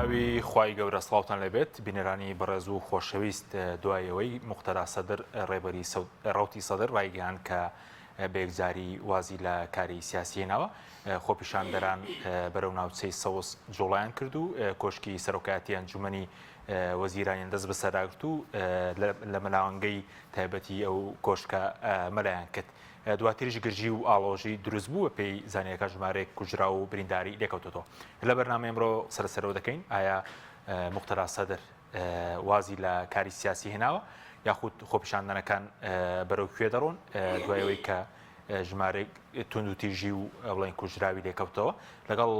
ئەوی خوای گەورە سڵاوتان لەبێت بینەرانی بەڕێز و خۆشەویست دوایەوەی موختەرا سەدر ڕێبەری ڕەوتی سەدر ڕایگەیان کە بەیەکجاری وازی لە کاری سیاسی هێناوە خۆپیشاندەران بەرەو ناوچەی سەوز جوڵایان کرد و کۆشکی سەرۆکایەتی ئەنجومەنی وەزیرانیان دەست بەسەرگرت و لە مەلاوانگەی تایبەتی ئەو کۆشکە مەلایان کرد. دواتریش گرژی و ئاڵۆژی دروست بوو پێی زانیەکە ژمارەیەک کوژرا و برینداری لێکەوتەوە. لە بەرنامە ئەمڕۆ سەرسەرەوە دەکەین ئایا موختەرا سەدر وازی لە کاری سیاسی هێناوە یاخود خۆپیشاندنەکان بەرەو کوێ دەڕۆن دوایەوەی کە ژمارەی توندوتیژی و بڵین کوژراوی لێکەوتەوە لەگەڵ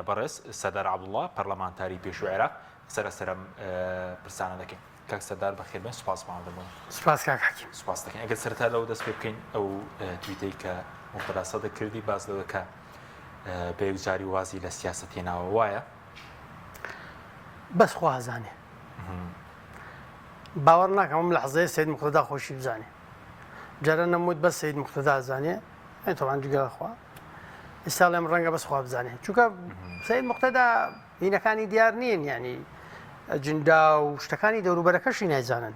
بەڕێز سەدار عەبدوڵڵا پەرلەمانتاری پێشوو عێراق سەرسەرم پرسانە دەکەین. کاک سەردار بەخێربێن سوپاسمان دەبوون. سوپاس کاک حەکیم. سوپاس دەکەین. ئەگەر سەرەتا لەوە دەست پێ بکەین ئەو تویتەی کە موختەرا سەدر کردی باز لەوە کە بەیەکجاری وازی لە سیاست هێناوە وایە؟ بەس خوا ئەزانێ. باوەڕ ناکەم ئەم لەحزەیە سەید موختەدا خۆشی بزانێ. جارە نەموت بەس سەید موختەدا ئەزانێ تەوان جگەرە خوا. ئێستا لێم ڕەنگە بەس خوا بزانێ. چونکە سەید موختەدا هینەکانی دیار نییەن یعنی ئەجندا و شتەکانی دەوروبەرەکەشی نایزانن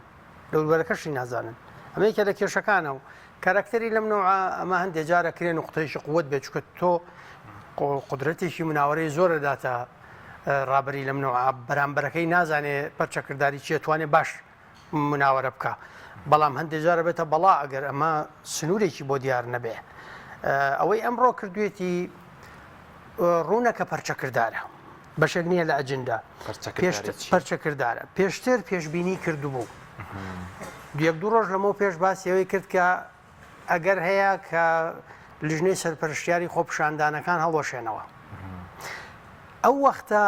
دەوروبەرەکەشی نازانن ئەمەیەکە لە کێشەکانە و کارکتەری لەم نوعە ئەمە هەندێک جارە کرێ نقطەیەکی قووەت بێت چونکە تۆ قودرەتێکی مناوەرەی زۆر دەداتە ڕابەری لەم نوعە بەرامبەرەکەی نازانێ پەرچەکردداری چیە توانێت باش مناوەرە بکە بەڵام هەندێک جارە بێتە بەڵا ئەگەر ئەمە سنوورێکی بۆ دیار نەبێ ئەوەی ئەمڕۆ کردوێتی ڕوونەکە پەرچەکردارە بەشێک نییە لە ئەجندا پەرچەکردارە پێشتر پێشبینی کردوبوو یەک دوو ڕۆژ لەمەوە پێش باسیەوەی کرد کە ئەگەر هەیە کە لیژنەی سەرپەرشتیاری خۆپیشاندانەکان هەڵۆشێنەوە ئەو وەختە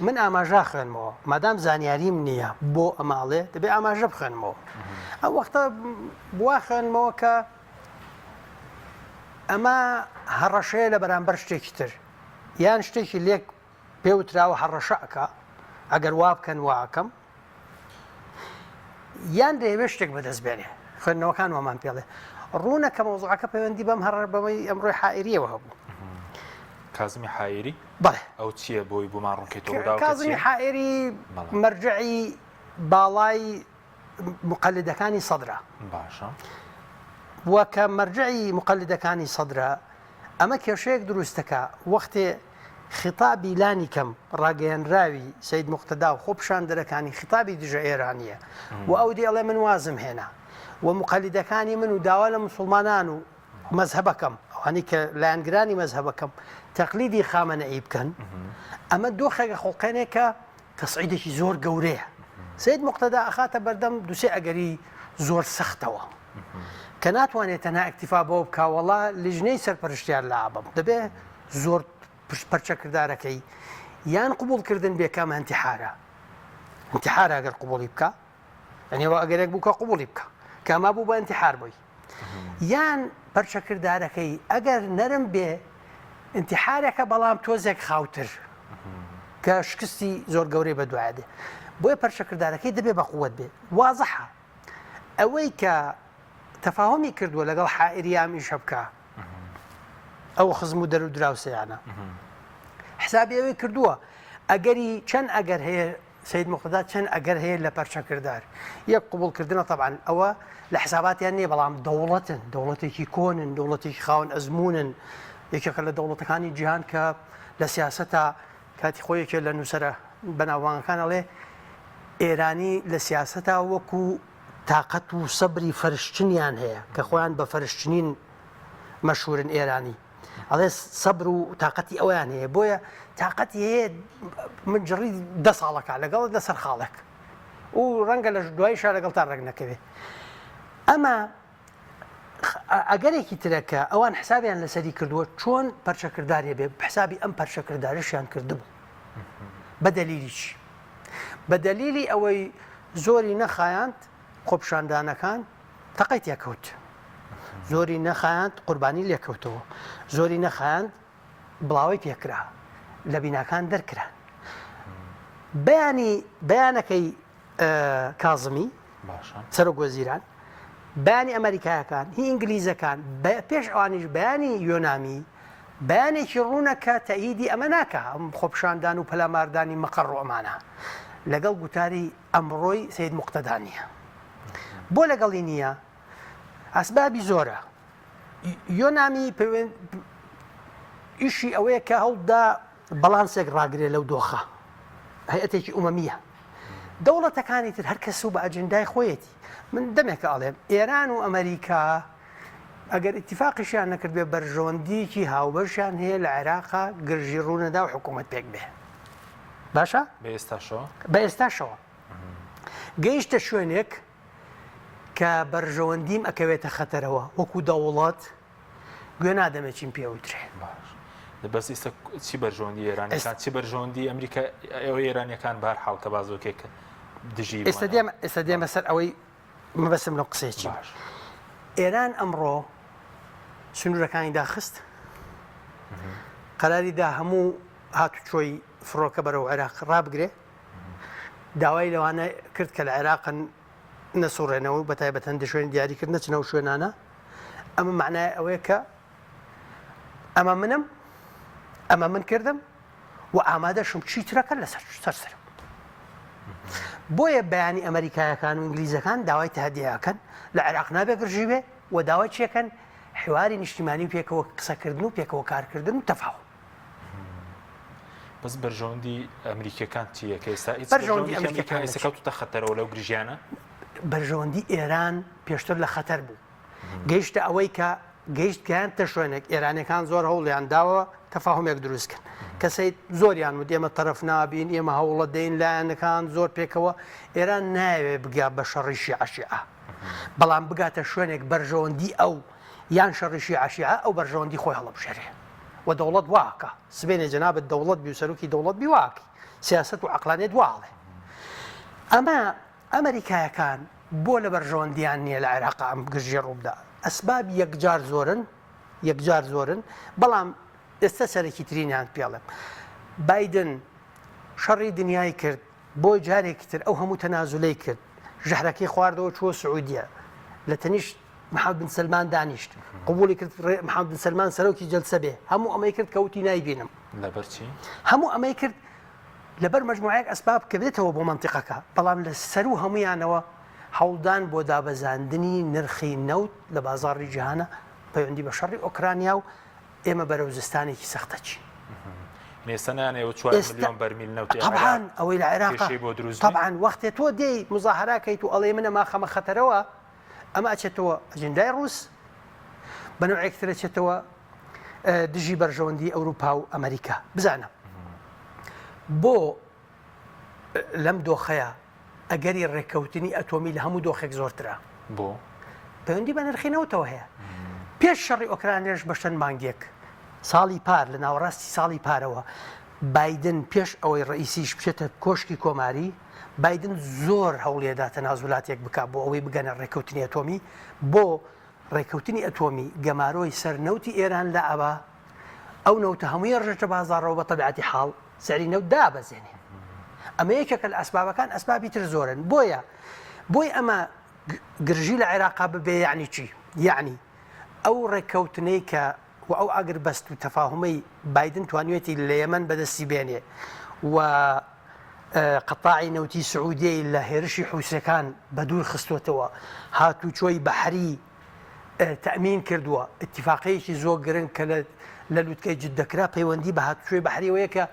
من ئاماژە خوێنمەوە مادام زانیاریم نییە بۆ ئەماڵێ دەبێ ئاماژە بخوێنمەوە ئەو وەختە بوا خوێنمەوە کە ئەمە هەڕەشەیە لە بەرامبەر شتێکی تر یان شتێکی لێک پێوتراوە هەڕەشەکە ئەگەر وا بکەن واکەم یان دەیەوێت شتێک بەدەستبێنێ خوێندنەوەکان وەمان پێڵێ ڕوونەکە مەوزوعەکە پەیوەندی بەم هەڕ بەمەی ئەمڕۆی حائیریەوە هەبوو. کازمی حائیری؟ بەڵێ. ئەو چییە بۆی بۆمان ڕوونکەیتەوە؟ کازمی حائیری مەرجعی باڵای مقەلدەکانی سەدرە. باشە. وەکە مەرجعی مقەلدەکانی سەدرە ئەمە کێشەیەک دروستەکە وەختێ خطابی لانی کەم ڕاگەیەنراوی سەید موختەدا و خۆپیشاندەرەکانی خطابی دژە ئێرانیە و ئەو دێڵێ من وازم هێنا و مقەلدەکانی من و داوا لە موسڵمانان و مەزهەبەکەم ئەوانی کە لایەنگرانی مەزهەبەکەم تەقلیدی خامنەئی بکەن ئەمە دۆخێکە خۆڵقێنێک کە تەسعیدێکی زۆر گەورەیە سەید موختەدا ئەخاتە بەردەم دووسێ ئەگەری زۆر سەختەوە کە ناتوانێت تەنها ئەکتیفا بۆ بکە وەڵا لیژنەی سەرپەرشتیار لە ئابم دەبێ زۆر پەرچەکردارەکەی یان قوبوڵکردن بێکەمە ئەنتیحارە ئەنتیحارە ئەگەر قوبوڵی بکە ئەنێەوە ئەگەرێک بووکە قوبوڵی بکە کاما بوو بە ئەنتیحار بووی یان پەرچەکردارەکەی ئەگەر نەرم بێ ئەنتیحارێکە بەڵام تۆزێک خاوتر کە شکستی زۆر گەورەی بەدوایدێ بۆیە پەرچەکردارەکەی دەبێ بە قووەت بێ وازەحە ئەوەی کە تەفاهمی کردووە لەگەڵ حائیری ئامیشە بکە ئەو خزم و دەرو دراوسەیانە حسابی ئەوەی کردووە ئەگەری چەند ئەگەر هەیە سەید موختەدا چەند ئەگەر هەیە لە پەرچەکردار یەک قوبوڵکردنە تەبعاً ئەوە لە حساباتیان نییە بەڵام دەوڵەتن دەوڵەتێکی کۆنن دەوڵەتێکی خاوەن ئەزمونن یەکێکە لە دەوڵەتەکانی جیهان کە لە سیاسەتە کاتی خۆیەکێ لە نووسرە بەناوبانگەکان ئەڵێ ئێرانی لە سیاسەتە وەکو تااقەت و سەبری فەرشتنیان هەیە کە خۆیان بە فەرشتنین مەشهورن ئێرانی ئەڵێ سەبر و تااقەتی ئەویان هەیە بۆیە تااقەتی هەیە من جڕی 10 ساڵەکە لەگەڵ لەسەر خاڵێک و ڕەنگە لە دواییشا لەگەڵ تا ڕێک نەکەوێت ئەمە ئەگەرێکی ترەکە ئەوان حسابیان لەسەری کردووە چۆن پەرچەکردارێ بێ حسابی ئەم پەرچەکردارشیان کردبوو بە دەلیلی چی بە دەلیلی ئەوەی زۆری نەخایاند خۆپیشاندانەکان تەقەی تێکەوت زۆری نەخایاند قوربانی لێکەوتەوە زۆری نەخایاند بڵاوی پێکرا لە بیناکان دەرکران بەیانەکەی کازمی سەرۆک وەزیران بەیانی ئەمریکایەکان هی ئینگلیزەکان پێش ئەوانیش بەیانی یۆنامی بەیانێکی ڕوونە کە تەئیدی ئەمە ناکە ئەم خۆپشاندان و پەلاماردانی مەقەڕ و ئەمانە لەگەڵ گوتاری ئەمڕۆی سەید موقتەدا نییە. بۆ لەگەڵی نییە ئەسبابی زۆرە. یۆنامی ئیشی ئەوەیە کە هەڵدا بەڵانسێک ڕاگرێت لەو دۆخە، هەیەتێکی ئومەمیە. دەوڵەتەکانی تر هەر کەس و بە ئەجندای خۆیەتی. من دەمێکە ئەڵێم ئێران و ئەمریکا ئەگەر ئیتیفاقیشیان نەکرد بێ بەرژەوەندیکی هاوبەشیان هەیە لە عێراقا گرژی ڕوونەدا و حکوومەت پێک بێ. باشە؟ بە ئێستاشەوە گەیشتە شوێنێک کە بەرژەوەندیم ئەکەوێتە خەتەرەوە وەکو دەوڵەت گوێ نادەمێت چیم پێوترێ. بەس ئێستا چی بەرژەوەندی ئێرانەکان چی بەرژەوەندی ئەمریکا ئەوە ئێرانیەکان بەهەر حاڵکە بازۆکێکە دژی ئێستا دێمە سەر ئەوەی مەبەسم لەو قسەیەکی. ئێران ئەمڕۆ سنوورەکانی داخست قەراریدا هەموو هاتوچۆی فڕۆکە بەرەو عێراق ڕابگرێ، داوای لەوانە کرد کە لە عێراقن نەسوڕێنەوە و بەتایبەت هەندێک شوێن دیاری کرد نەچنەوە شوێنانە. ئەمە معنای ئەوەیە کە ئەمە منم ئەمە من کردم و ئامادەشم چیترەکە لەسەر سەرسرم. بۆیە بەیانی ئەمریکایەکان و ئینگلیزەکان داوای تهدیەکەن لە عێراق نابێ گرژی بێ و داوای چیەکەن حواری نیشتیمانی و پێکەوە قسەکردن و پێکەوە کارکردن و تەفاوم. بەس بەرژەوەندی ئەمریکیەکان چییە کە ئێستا بەرژەوەندی ئەمریکیەکان کەوتوتە خەتەرەوە لەو گرژیانە؟ بەرژەوەندی ئێران پێشتر لە خەتەر بوو. گەیشتە ئەوەی کە گەیشتیانتە شوێنێک ئێرانەکان زۆر هەوڵیان داوە تەفاهمێک دروستکەن کەسەی زۆریان و دێمە تەرەف نابین ئێمە هەوڵە دەین لایەنەکان زۆر پێکەوە ئێران ناوێ بگا بە شەڕیشی عەشیعە، بەڵام بگاتە شوێنێک بەرژەوەندی ئەو یان شەڕیشی عەشیعە ئەو بەرژەوەندی خۆی هەڵەبژێرێ و دەوڵەت واکە سبێنێ جەنابەت دەوڵەت بی و سەرۆکی دەوڵەت بی واکی سیاسەت و عەقلانیەت واڵێ. ئەمە ئەمریکایەکان بۆ لە بەرژەوەندیان نییە لە عێراقا ئەم گرژیە ڕووبدا. ئەسباب یەکجار زۆرن بەڵام ئێستا سەرەکی ترینیان پێڵێم. بایدن شەڕی دنیای کرد بۆ جارێکی تر ئەو هەموو تەنازولەی کرد ژەهرەکەی خواردەوە چوە سعودیە لە تەنیشت محەممەد بن سەلمان دانیشت قبولی کرد محەممەد بن سەلمان سەرۆکی جەلسە بێ هەموو ئەمەی کرد کەوتی نایبینم لەبەرچی هەموو ئەمەی کرد لەبەر مەجموعەیەک ئەسباب کە بێتەوە بۆ مەنتیقەکە بەڵام لە سەر و هەمویانەوە هەوڵدان بۆ دابەزاندنی نرخی نەوت لە بازاڕی جیهانە پەیوەندی بە شەڕی ئۆکرانیا و ئێمە بەرەو زستانێکی سەختەچی. مێسەنانەوە 4 میلیۆن بەرمیل نەوت طبعاً ئەوەی لە عێراق طبعاً وەختێ تۆ دێی مزاهراکەیت و ئەڵێ منە ماخەمە خەتەرەوە ئەمە ئەچێتەوە ئەجندای ڕووس بەنەوەیەکترە چێتەوە دژی بەرژەوەندی ئەوروپا و ئەمریکا. بزانە بۆ لەم دۆخەیە ئەگەری ڕێککەوتنی ئەتۆمی لە هەموو دۆخێک زۆرترە بۆ پەیوەندی بە نرخینەوتەوە هەیە. پێش شەڕی ئۆکرانیش بە چەند مانگێک ساڵی پار لە ناوەڕاستی ساڵی پارەوە بایدن پێش ئەوەی ڕئیسیش بچێتە کۆشکی کۆماری بایدن زۆر هەوڵێدا تەنازولاتێک بکات بۆ ئەوەی بگەنە ڕێککەوتنی ئەتۆمی بۆ ڕێککەوتنی ئەتۆمی گەمارۆی سەرنەوتی ئێران لە ئەوە ئەو نەوتە هەمووی ڕژێتە بازاڕەوە بە تەبیعەتی حاڵ سەری نەوت دابەزێنێ. ئەمە یەکێکە لە ئەسبابەکان ئەسبابی تر زۆرن. بۆی ئەمە گرژی لە عێراقا ببێ یعنی چی؟ یعنی ئەو ڕێککەوتنەی کە و ئەو ئاگر بەست و تەفاهمەی بایدن توانوێتی لە یەمەن بەدەستی بێنێ و قەتاعی نەوتی سعودیەی لە هێرشی حوسەکان بە دوور خستوتەوە هاتوچۆی بەحری تەمین کردووە اتفاقەیەکی زۆر گرنگ کە لە لووتکەی جددەکرا پەیوەندی بە هاتوچۆی بەحریەوەیە کە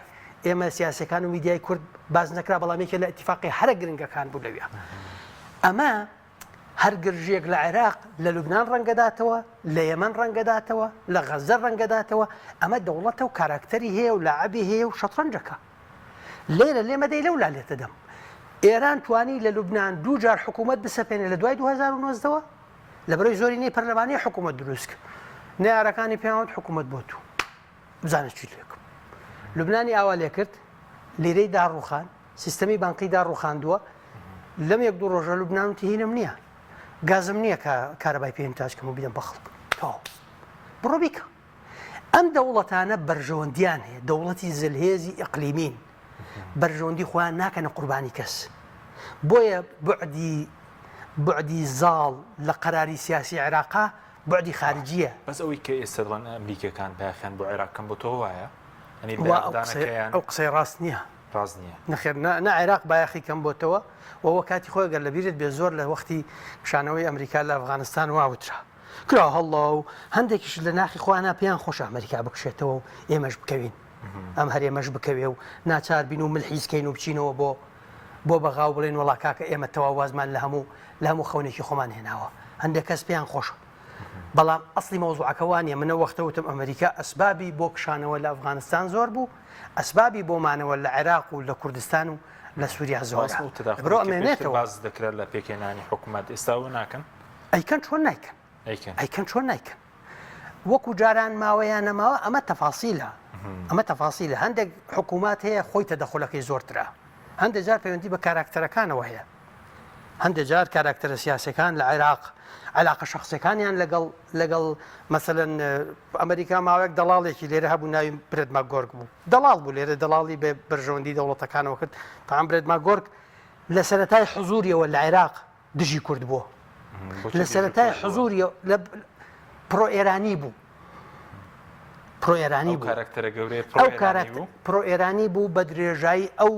ئێمە سیاسەکان و میدیای کورد باز نەکرا بەڵامێکە لە اتفاقی هەرە گرنگەکان بوو لەوێ. ئەمە هەر گرژێک لە عێراق لە لوبنان ڕەنگەداتەوە لە یەمەن ڕەنگەداتەوە لە غەزە ڕەنگەداتەوە ئەمە دەوڵەتە و کاراکتەری هەیە و لاعبی هەیە و شەترەنجەکە لێرە لێمەدەی لەولا لێتە دەم. ئێران توانی لە لوبنان 2 جار حکوومەت بسەپێنێ لە دوای 2009ەوە لە بەرەوەی زۆری نەی پەرلەمانی حکوومەت دروست کرد نەیارەکانی پێیانوت حکوومەت بۆ تو بزانە چی لێکم. لوبنانی ئاوا لێ کرد لیرەی داڕوخان سیستەمی بانقی داڕوخاندووە لەم 1-2 ڕۆژە لوبنان وتی هینم نییە گازم نییە کە کارەبای پێم تاجکەم و بیدەم بە خەڵک تەواو بڕۆ بیکە. ئەم دەوڵەتانە بەرژەوەندیان هەیە دەوڵەتی زلهێزی ئیقلیمین بەرژەوەندی خۆیان ناکەنە قوربانی کەس. بۆیە بعدی زاڵ لە قەراری سیاسی عێراقا بعدی خارجیە بەس ئەوەی کە ئێستا دڵن ئەمریکەکان باخیان بۆ عێراقکەم بۆ تۆ وایە ئەنی ئەو قسەی ڕاست نییە ڕاست نییە نەخێر نە عێراق بایەخی کەم بۆتەوە وەوە کاتی خۆی گەر لەبیرت بێ زۆر لە وەختی کشانەوەی ئەمریکا لە ئەفغانستان واوترا کرا هەڵڵا و هەندێکیش لە ناخی خۆیانە پێیان خۆش ئەمریکا بکشێتەوە و ئێمەش بکەوین ئەم هەرێمەش بکەوێ و ناچار بین و ملحیزکەین و بچینەوە بۆ بەغااو بڵێن وڵا کاکە ئێمە تەوا وازمان لە هەموو خەونێکی خۆمان هێناوە هەندێک کەس پێیان خۆشە بەڵام ئەسلی مەوزوعەکەوانە منە وەختەوتم ئەمریکا ئەسبابی بۆ کشانەوە لە ئەفغانستان زۆر بوو ئەسبابی بۆمانەوە لە عێراق و لە کوردستان و لە سووریا زۆر بڕۆ ئەمێنێتەوە باز دەکرێت لە پێکێنانی حکوومەت ئێستاوە ناکەن ئەیکەن چۆن نایکەن ئەیکەن چۆن نایکەن وەکو جاران ماوەیان نەماوە ئەمە تەفاسیلە هەندێک حکوومات هەیە خۆی تەدەخولەکەی زۆرترا هەندێک جار پەیوەندی بە کاراکتەرەکانەوە هەیە هەندێک جار کاراکتەرە سیاسەکان لە عێراق علاقە شخصەکانیان لەگەڵ مەسەلەن ئەمریکا ماوەیەک دەڵاڵێکی لێرە هەبوو ناوی برێد ماگۆرگ بوو دەڵاڵ بوو لێرە دەڵاڵی بێ بەرژەوەندی دەوڵەتەکانەوە کرد تاام برێد ماگۆرگ لە سەرەتای حزوریەوە لە عێراق دژی کورد بووە لە سەرەتای حزوریە لە پرۆ ئێرانی بوو پرۆ ئێرانی بوو بە درێژایی ئەو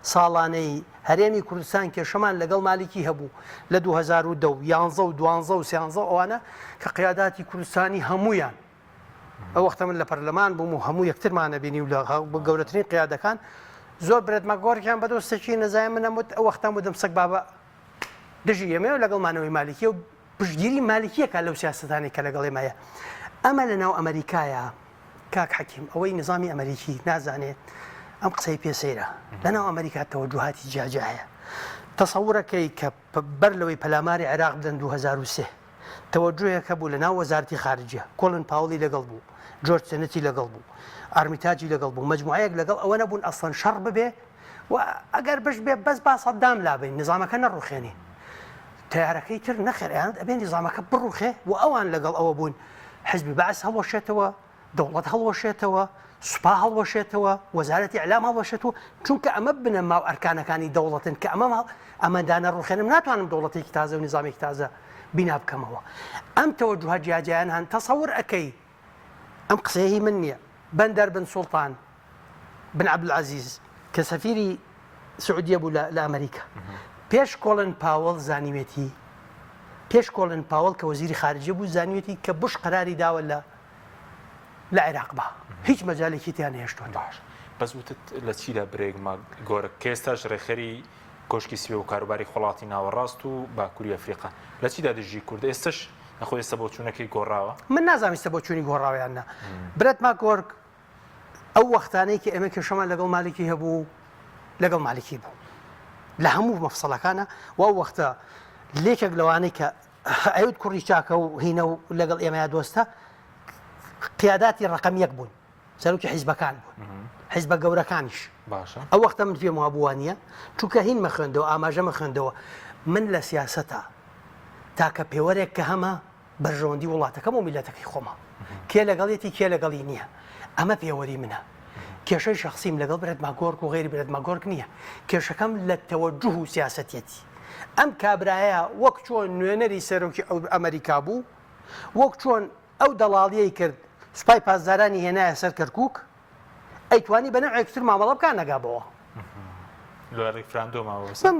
ساڵانەی هەرێمی کوردستان کێشەمان لەگەڵ مالیکی هەبوو لە 2010 11 و 12 و 13 ئەوانە کە قیاداتی کوردستانی هەمویان ئەو وەختە من لە پەرلەمان بووم و هەموو یەکترمانە بینی و لە گەورەترین قیادەکان زۆر برێت ماگۆرگیان بەدۆستێکی نەزای منەموت ئەو وەختان بودم سەگ بابە دژی ئێمە و لەگەڵمانەوەی مالیکی و پشتگیری مالیکیەکە لەو سیاسەتانی کە لەگەڵ ئێمەیە ئەمە لەناو ئەمریکایە کاک حەکیم ئەوەی نظامی ئەمریکی نازانێت ئەم قسەی پێسەیرە لەناو ئەمریکا تەوەجوهاتی جیاجایە تەسەورەکەی کە بەر لەوەی پەلاماری عێراق بدەن 2003 تەوەجوهەکە بوو لەناو وەزارەتی خارجیە کۆلن پاوڵی لەگەڵ بوو جۆرج تێنەتی لەگەڵ بوو ئارمیتاجی لەگەڵ بوو مەجموعەیەک لەگەڵ ئەوە نەبوون ئەسڵەن شەڕ ببێ و ئەگەر بش بێ بەس با سەدام لابین نظامەکە نەڕوخێنین تیارەکەی تر نەخێریان ئەبێ نظامەکە بڕوخێ و ئەوان لەگەڵ ئەوە بوون حزبی بەعس هەڵوەشێتەوە دەوڵەت هەڵوەشێتەوە سوپا هەڵوەشێتەوە وەزارەتی ئەعلام هەڵوەشێتەوە چونکە ئەمە بنە ماو ئەرکانەکانی دەوڵەتن کە ئەمەدانە ڕوخێنم ناتوانم دەوڵەتێکی تازە و نظامێکی تازە بینا بکەمەوە ئەم تەوەجوهە جیاجیان هەن تەسەور ئەەکەی ئەم قسەیەهی من نییە بەندەر بن سوڵتان بن عەبدولعەزیز کە سەفیری سعودیە بوو لە ئەمریکا پێش کۆڵن پاوەڵ زانیوێتی پێش کۆڵن پاوەڵ کە وەزیری خارجیە بوو زانیوێتی کە بوش قەراری داوە لە عێراق بە هیچ مەجالێکی تیان هێشتوە باش بەس وتت لە چیدا برێگمە گۆرە کێستاش ڕێخەری کۆشکی سوێ و کاروباری وڵاتی ناوەڕاست و باکووری ئەفریقا لە چیدا دژی کورد ئێستش نەخۆ ئێستا بۆ چوونەکەی گۆڕاوە من نازانیستە بۆ چوونی گۆڕاویاننا برێت ماگۆرگ ئەو وەختانەی کە ئێمە کێشەمان لەگەڵ مالیکی هەبوو لەگەڵ مالیکی بوو لە هەموو مەفسەڵەکانە و وەختە لێکێک لەوانەی کە ئەوت کوڕی چاکە و هینە و لەگەڵ ئێمەیە دۆستە قیاداتی ڕقم یەک بوون سەرۆکی حیزبەکان بوون حیزبە گەورەکانیش باشە ئەو وەختە من پێم وابووانە چونکە هین مەخوێندەوە ئاماژە مەخوێندەوە من لە سیاسەتە تاکە پێوەرێک کە هەمە بەرژەوەندی وڵاتەکەم و میلەتەکەی خۆمە کێ لەگەڵێتی کێ لەگەڵی نییە ئەمە پێوەری منە کێشەی شخصیم لەگەڵ برێت ماگۆرگ و غێری برێت ماگۆرگ نییە کێشەکەم لە تەوەجوه و سیاسەتێتی ئەم کابرایە وەک چۆن نوێنەری سەرۆکی ئەمریکا بوو وەک چۆن ئەو دەڵاڵیەی کرد سوپای پاسدارانی هێنایە سەر کەرکووک ئەیتوانی بە نەوەیەکتر مامەڵە بکان نەگابەوە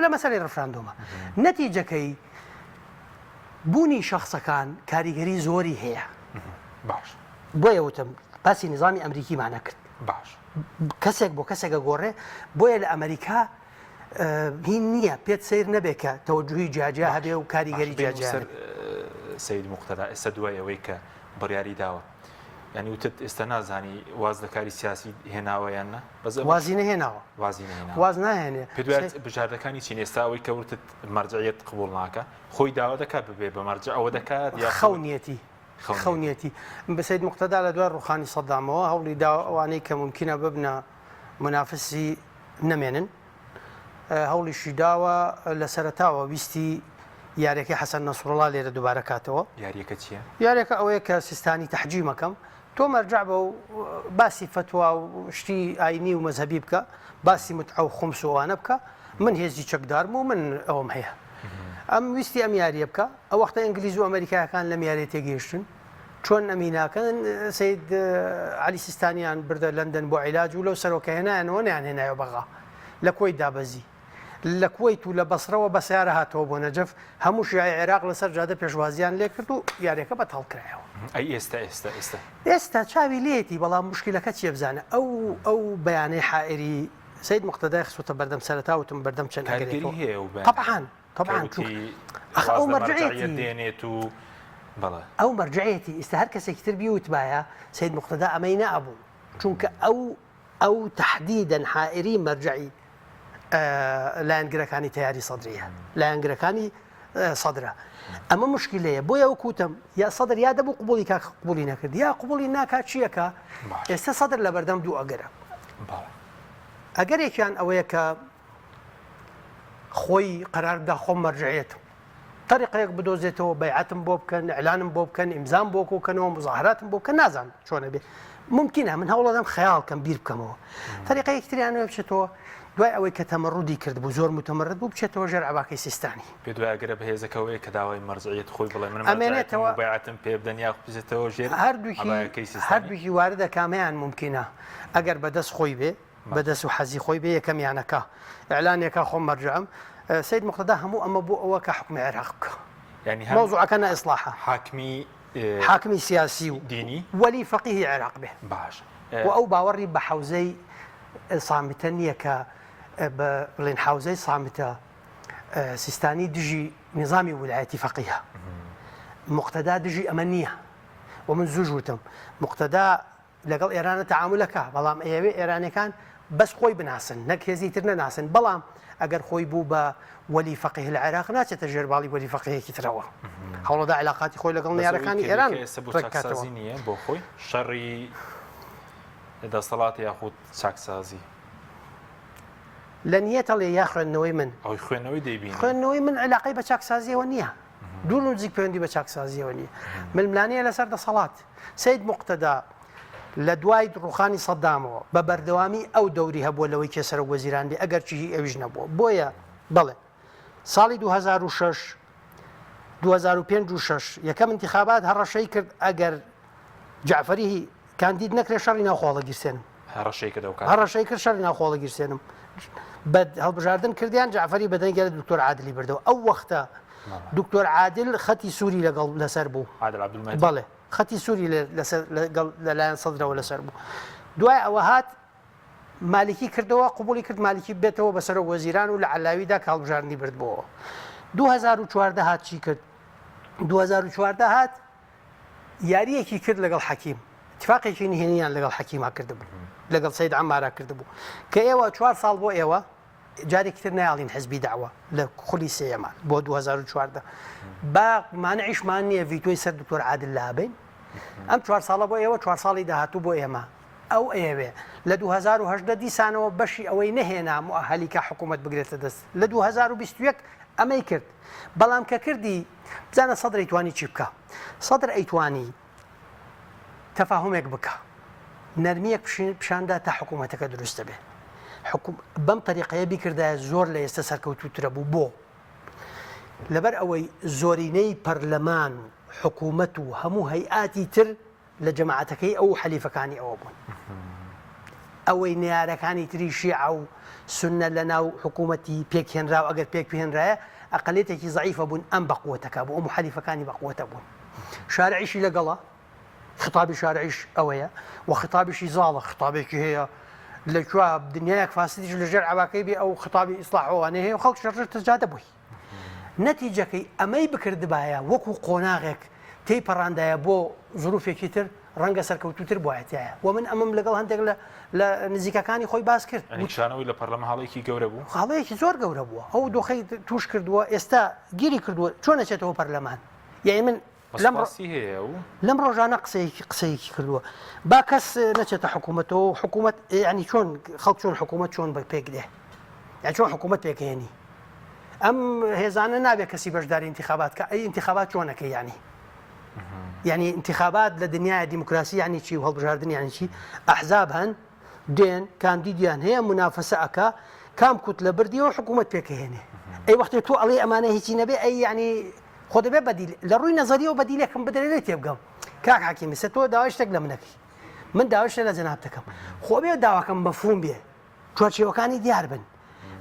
لە مەسەلەی ڕفراندۆمە نەتیجەکەی بوونی شخصەکان کاریگەری زۆری هەیە باش بۆیە وتم باسی نظامی ئەمریکیمانە کرد باش کەسێک بۆ کەسێکە گۆڕێ بۆیە لە ئەمریکا هین نییە پێت سیر نەبێکە تەوەجوهی جیاجیا هەبێ و کاریگەری جیاجیا سەید موختەدا ئێستا دوای ئەوەی کە بڕیاری داوە ینی وتت ئێستا نازانی واز لە کاری سیاسی هێناوەیان نە وازی نەهێناوە واز ناهێنێ پێ بژاردەکانی چین ئێستا ئەوەی کە وتت مەرجعیەت قبول ناکە خۆی داوا دەکات ببێ بە مەرجع ئەوە دەکات یا خەونیەتی بە سەید موختەدا لە دوای ڕوخانی سەدامەوە هەوڵی داوە ئەوانەی کە ممکنە ببنە منافسی نەمێنن هەوڵیشی داوە لە سەرەتاوە ویستی یاریەکەی حەسەن نەسڕوڵڵا لێرە دووبارە کاتەوە یاریەکە چییە؟ یاریەکە ئەوەیە کە سیستانی تەحجیمەکەم تۆ مەرجع بە و باسی فتوا و شتی ئاینی و مەذهبی بکە باسی متعە و خومس و ئەوانە بکە من هێزی چەکدارم و من ئەوم هەیە ئەم ویستی ئەم یاریە بکە ئەو وەختە ئینگلیز و ئەمریکایەکان لەم یاریە تێگەیشتن چۆن ئەمیناکەن سید علی سیستانیان بردە لەندەن بۆ عیلاج و لەو سەرۆکەهێنایانەوە نیان هێنایە بەغا لە کۆی دابەزی لە کوێیت و لە بەسرەوە بە سیارە هاتەوە بۆ نەجەف هەموو شیعی عێراق لەسەر جادە پێشوازیان لێ کرد و یاریەکە بەتەڵکرایەوە. ئەی ئێستا چاوی لێتی بەڵام مشکلەکە چیە بزانە ئەو بەیانەی حائری سید مقتەدای خسووتە بەردەم سەرەتاوتم بەردەم چەند ئەگەری هەیە و طبعاً ئەو مەرجعیەتی دێنێت و بەڵێ ئەو مەرجعیەتی ئێستا هەر کەسێکی تر بیوتبایە سید مقتەدا ئەمەی نەبوو چونکە ئەو تحدیدەن حائری مەرجعی لایەنگرەکانی تیاری سەدریە لایەنگرەکانی سەدرە ئەمە مشکلەیە بۆیە وەکوتم یا سەدر یا دەبوو قبولی کاک قبولی نەکرد یا قبولی ناکات چیەکە ئێستا سەدر لە بەردەم دوو ئەگەرە ئەگەرێکیان ئەوەیە کە خۆی قەراردا خۆم مەرجعیەت طریقەیەک بدۆزێتەوە بەیعەتم بۆ بکەن ئەعلانم بۆ بکەن ئیمزام بۆ بکەنەوە مزاهراتم بۆ بکەن نازان چۆنە بێ ممکنە من هەوڵەدەم خەیاڵکەم بیر بکەمەوە طریقەیەک تریانەوە بچێتەوە دوای ئەوەی کە تەمەڕودی کرد بوو زۆر متەمەرد بوو بچێتەوە ژێر عەباقەی سیستانی پێ دوای ئەگەرە بەهێزەکەوەی کە داوای مەرجعیەت خۆی بڵێ من ئەمێنێتەوە بەیعەتم پێ بدەن یا بچێتەوە ژێر هەردووکی واردە کامیان ممکنە ئەگەر بەدەست خۆی بێ بەدەست و حەزی خۆی بێ یەکەمیانەکە ئەعلانێکە خۆم مەرجعم سید مقتەدا هەموو ئەمە بۆ ئەوە کە حکومی عێراق بکە يعني موضوعەکە ئیسلاحە حاکمی سیاسی و دینی وەلی فەقیهی عێراق بێ باش و ئەو باوەڕی بە حوزەی سامتە نییە کە بڵێن حوزەی سامتە سیستانی دژی نظامی ویلایەتی فەقیهە مقتەدا دژی ئەمە نییە و من زوو وتم مقتەدا لەگەڵ ئێرانە تەعاملەکە بەڵام ئێوێ ئێرانەکان بەس خۆی بناسن نەک هێزی تر نەناسن بەڵام ئەگەر خۆی بوو بە وەلی فەقیه لە عێراق ناچێتە ژێرباڵی وەلی فەقیهێکی ترەوە هەوڵەدا علاقاتی خۆی لەگەڵ نێرەکانی ئێران ڕێککاتەوە نییە بۆ خۆی شەڕی دەسەڵات یاخود چاکسازی لە نیەتە لێ یا خوێندنەوەی من ئەوی خوێنەوەی دەیبین خوێندنەوەی من علاقەی بە چاکسازیەوە نییە دوور نزیک پەیوەندی بە چاکسازیەوە نییە ململانەیە لەسەر دەسەڵات سید مقتەدا لە دوای ڕوخانی سەدامەوە بە بەردەوامی ئەو دەوری هەبووە لەوەی کێ سەرۆک وەزیران بێ ئەگەر چی ئەویش نەبووە بۆیە بڵێ ساڵی 2006 2005 و 6 یەکەم انتخابات هەڕەشەی کرد ئەگەر جعفەری کاندید نەکرێ شەڕی ناوخۆڵە گیرسێنم هەڕەشەی کرد شەڕی ناوخۆڵە گیرسێنم بە هەڵبژاردن کردیان جعفەری بەدەنگێرە دکتۆر عادلی بردەوە ئەو وەختە دکتۆر عادل خەتی سووری لەگەڵ لەسەر بوو بەڵێ خەتی سووری لەلایەن سەدرەوە لەسەر بوو دوای ئەوە هات مالکی کردەوە قبولی کرد مالکی بێتەوە بە سەرۆک وەزیران و لە عەلاویدا کاڵبژاردنی بردبەوە 2014 هات چی کرد 2014 هات یاریەکی کرد لەگەڵ حەکیم اتفاقێکی نهێنیان لەگەڵ حەکیما کردبوو لەگەڵ سەید عەمارا کردبوو کە ئێوە 4 ساڵ بۆ ئێوە جارێکی تر نایڵین حزبی داوە لە خولی سێمان بۆ 2014 با مانعیشمان نییە ڤیتۆی سەر دکتۆر عادل لابین ئەم 4 ساڵە بۆ ئێوە 4 ساڵی داهاتوو بۆ ئێمە ئەو ئێوێ لە 2010 دیسانەوە بەشی ئەوەی نەهێنا مؤهەلیکە حکوومەت بگرێتە دەست لە 2021 ئەمەی کرد بەڵام کە کردی بزانە سەدر ئەیتوانی چی بکە سەدر ئەیتوانی تەفاهمێک بکە نەرمیەک پیشاندا تا حکوومەتەکە دروستە بێ بەم طریقەیە بیکردایە زۆر لە ئێستا سەرکەوتوترە بوو بۆ لەبەر ئەوەی زۆرینەی پەرلەمان و حکوومەت و هەموو هەیئاتی تر لە جەماعەتەکەی ئەو حەلیفەکانی ئەوە بوون ئەوەی نیارەکانی تری شیعە و سونە لە ناو حکوومەتی پێکهێنراو ئەگەر پێک پێهێنرایە ئەقەلێتێکی زەعیفە بوون ئەم بەقووەتەکە بوو ئەم حەلیفەکانی بەقووەتە بوون شارعیشی لەگەڵە خطابی شارعیش ئەوەیە و خطابیشی زاڵە خطابێکی هەیە لەکوێ دنیایەک فاسدیش لەژێر عەباقەی بێ ئەو خطابی ئیسلاحەوانەیە هەیە و خەڵک شەڕ تەجادە بووی نەتیجەکەی ئەمەی بکردبایە وەکو قۆناغێک تێی پەڕاندایە بۆ ظروفێکی تر ڕەنگە سەرکەوتوتر بوایەتایە و من ئەمەم لەگەڵ هەندێک لە نزیکەکانی خۆی باس کرد نیشانەوەی لە پەرلەمان هەڵەیەکی گەورە بوو هەڵەیەکی زۆر گەورە بووە ئەو دۆخەی توش کردووە ئێستا گیری کردووە چۆن نەچێتەوە پەرلەمان یعنی من لەم ڕۆژانە قسەیەکی کردووە با کەس نەچێتە حکوومەتەوە حکوومەت ینی چۆن خەڵک چۆن حکوومەت چۆن بە پێک دێ یا چۆن حکوومەت پێکهێنی ئەم هێزانە نابێت کەسی بەشداری انتخابات کە ئەی انتخابات چۆنەکە یعنی انتخابات لە دنیای دیموکراسی یعنی چی و هەڵبژاردن یعنی چی ئەحزاب هەن دێن کاندیدیان هەیە منافەسە ئەکا کام کوت لە بردیەوە حکوومەت پێکهێنێ ئەی وەختی تو ئەڵێ ئەمانە هیچی نەبێ ئەی یعنی خۆ دەبێ بەدیل لە ڕووی نەزەریەوە بەدیلێکم بدرێت تێبگەم کاک حەکیمی سە تۆ داوای شتێک لە منەکەی من داوای شتێک لە جەناب دەکەم خۆ بێ داواکەم مەفهوم بێ چوارچێوەکانی دیار بن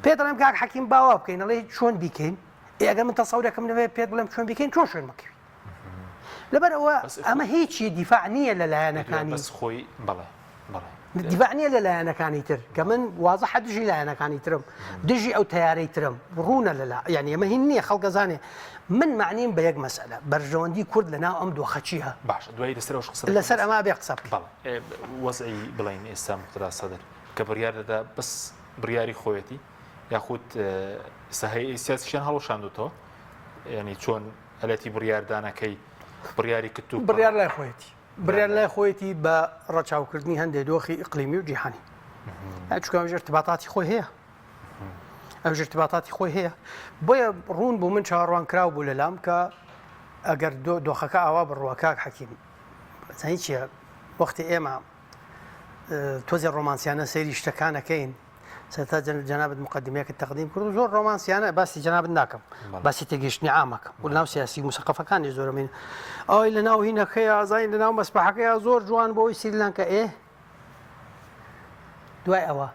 پێ دەڵێم کاک حەکیم باوا بکەین ئەڵێ چۆن بیکەین ئەگەر من تەسەورێکم نەبێ پێت بڵێم چۆن بیکەین چۆن شوێن مەکەوی لەبەرەوە ئەمە هیچی دیفاع نییە لە لایەنەکانی بەس خۆی بەڵێ دیفاع نییە لە لایەنەکانی تر کە من وازەحە دژی لایەنەکانی ترم دژی ئەو تیارەی ترم ڕوونە لەلا یعنی ئەمە هین نییە خەڵکە زانێ من معنیم بە یەک مەسئلە بەرژەوەندی کورد لەناو ئەم دۆخەچیە باش دوای لەسەرەوە قسە لەسەر ئەما بێ قسە بکەین. بەڵێ وەزعی بڵین ئێستا مقتدا سەدر کە بڕیار دەدا بەس بڕیاری خۆیەتی یاخود سەهەیە سیاسیشیان هەڵەشاندوتەوە ینی چۆن ئەلەتی بڕیاردانەکەی بڕیاری کتتو بڕیار لای خۆیەتی بڕیار لای خۆیەتی بە ڕەچاوکردنی هەندێک دۆخی ئیقلیمی و جیهانی چکە ژێرتباتاتی خۆی هەیە ئەو ژێرتباتاتی خۆی هەیە بۆیە ڕوون بوو من چاڕوان کراو بوو لەلام کە ئەگەر دۆخەکە ئاوا بڕوە کاک حەکیم زانی چییە وەختی ئێمە تۆزی ڕۆمانسیانە سەیری شتەکانەکەین سەرتا جەنابەت مقدمەیەکە تەقدیم کرد و زۆر ڕۆمانسیانە باسی جەنابەت ناکەم باسی تێگەیشتنی عامەکەم و لەناو سیاسی موسەقەفەکانی زۆرەمین ئەوەی لەناو هینەکەیە ئازای لەناو مەسبەحەکەیە زۆر جوان بۆەوەی سریلانکە دوای ئەوە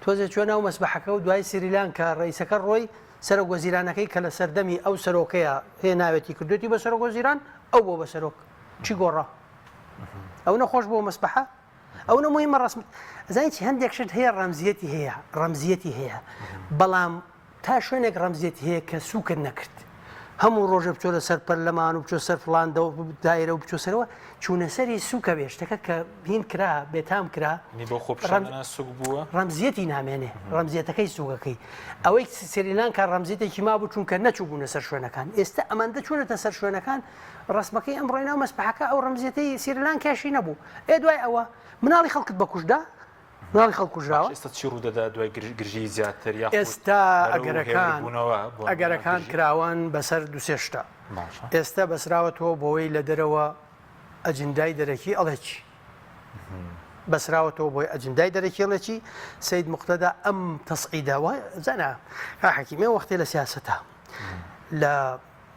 تۆزێ چۆن ناو مەسبەحەکە و دوای سریلانکە ڕئیسەکە ڕۆی سەرۆک وەزیرانەکەی کە لە سەردەمی ئەو سەرۆکەیە هێ ناوێتی کردوێتی بە سەرۆک وەزیران ئەو بۆ بە سەرۆک چی گۆڕا ئەو نەخۆش بۆ مەسبەحە ئەو نەموهمە ڕسم زانیی هەندێک شت هەیە ڕەمزیەتی هەیە بەڵام تا شوێنێک ڕەمزیەتی هەیە کە سوکت نەکرد هەموو ڕۆژە بچۆ لە سەر پەرلەمان و بچۆ سەر فڵاندەوە دایرە و بچۆ سەرەوە چوونە سەری سوکە بێشتەکە کە هین کرا بێتام کرا بۆ خۆپشاندنە سوک بووە ڕەمزیەتی نامێنێ ڕەمزیەتەکەی سوگەکەی ئەوەی سریلانکە ڕەمزیەتێکی ما بوو چونکە نەچوو بوونە سەر شوێنەکان ئێستا ئەمەندە چوونەتە سەر شوێنەکان ڕسمەکەی ئەم ڕێناو مەسبەحەکە ئەو ڕەمزیەتەی سریلانکاشی نەبوو دوای ئەوە مناڵی خەڵکت بە کوشدا مناڵی خەڵکوژراوە ئێستا چی ڕوودەدا دوای گرژی زیاتر یا ئێستا ئەگەرەکان کراوان بەسەر دوسێ شتە ئێستا بەسراوەتەوە بۆەوەی لە دەرەوە ئەجندای دەرەکی ئەڵێکی بەسراوەتەوە بۆی ئەجندای دەرەکی ئەڵێکی سەید موقتەدا ئەم تەسعیداوە زەنا حەکیمێ وەختی لە سیاسەتە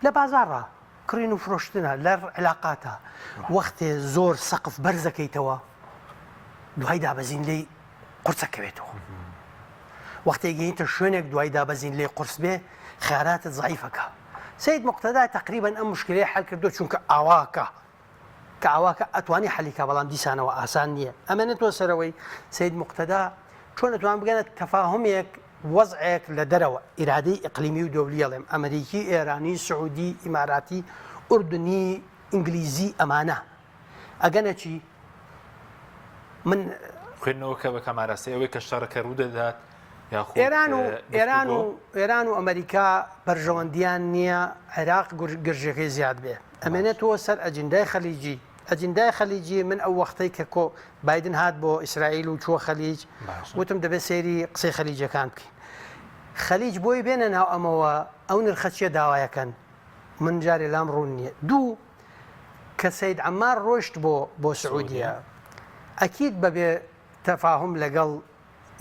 لە بازاڕە کڕین و فرۆشتنە لە علاقاتە وەختێ زۆر سەقف بەرزەکەیتەوە دوای دابەزین لێی قورسەکەوێتەوە وەختێک گەینتە شوێنێک دوای دابەزین لێ قورس بێ خیاراتت زعیفەکە سەید موقتەدا تقریبەن ئەم مشکلەی حەل کردو چونکە ئاواکە ئەتوانی حەلیکا بەڵام دیسانەوە ئاسان نییە ئەمەنێت تۆ سەرەوەی سەید موقتەدا چۆن ئەتوان بگەنە تەفاهمێک وەزعێک لە دەرەوە ئیرادەی ئیقلیمی و دۆلیەڵێم ئەمریکی ئێرانی سعودی ئیماراتی ئوردنی ئینگلیزی ئەمانە ئەگەنە چی من خوێندنەوەکە بە کەماراسی ئەوەی کە شەڕەکە ڕوودەدات ئێران و ئەمریکا بەرژەوەندیان نییە عێراق گرژەکەی زیاد بێ ئەمێنێتەوە سەر ئەجندای خەلیجی من ئەو وەختەی کە کۆ بایدن هات بۆ ئیسرائیل و چوە خەلیج وتم دەبێت سێری قسەی خەلیجەکان بکەین خەلیج بۆی بێنە ناو ئەمەوە ئەو نرخەچیە داوایەکەن من جارێ لام ڕوون نییە دوو کە سەید عەمار ڕۆیشت بۆ سعودیە ئەکید بەبێ تەفاهم لەگەڵ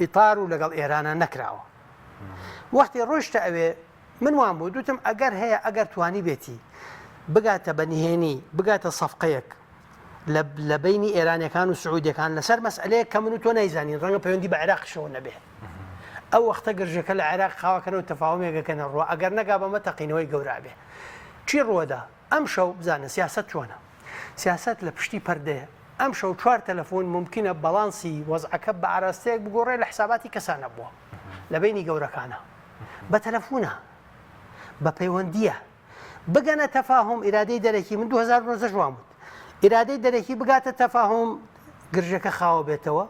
ئیتار و لەگەڵ ئێرانە نەکراوە وەختی ڕۆیشتە ئەوێ من وان بوو دوتم ئەگەر هەیە ئەگەر توانی بێتی بگاتە بەنهێنی بگاتە سەفقەیەک لە بینی ئێرانیەکان و سعودیەکان لەسەر مەسئلەیە کە من و تۆ نایزانین ڕەنگە پەیوەندی بە عێراقشەوە نەبێ ئەو وەختە گرژەکە لە عێراق خاوەکەنەوە تەفاهمێکەکەنە ڕوە ئەگەر نەگا بەمە تەقینەوەی گەورا بێ چی ڕووەدا ئەم شەو بزانە سیاست چۆنە سیاست لە پشتی پەردەیە ئەم شەو 4 تەلەفۆن ممکنە بەڵانسی وەزعەکە بە ئاراستەیەک بگۆڕێ لە حساباتی کەسانە بووە لە بینی گەورەکانە بە تەلەفۆنە بە پەیوەندیە بگەنە تەفاهم ئیرادەی دەرەکی من 2009 جوان بوو ئیرادەی دەرەکی بگاتە تەفاهم گرژەکە خاوە بێتەوە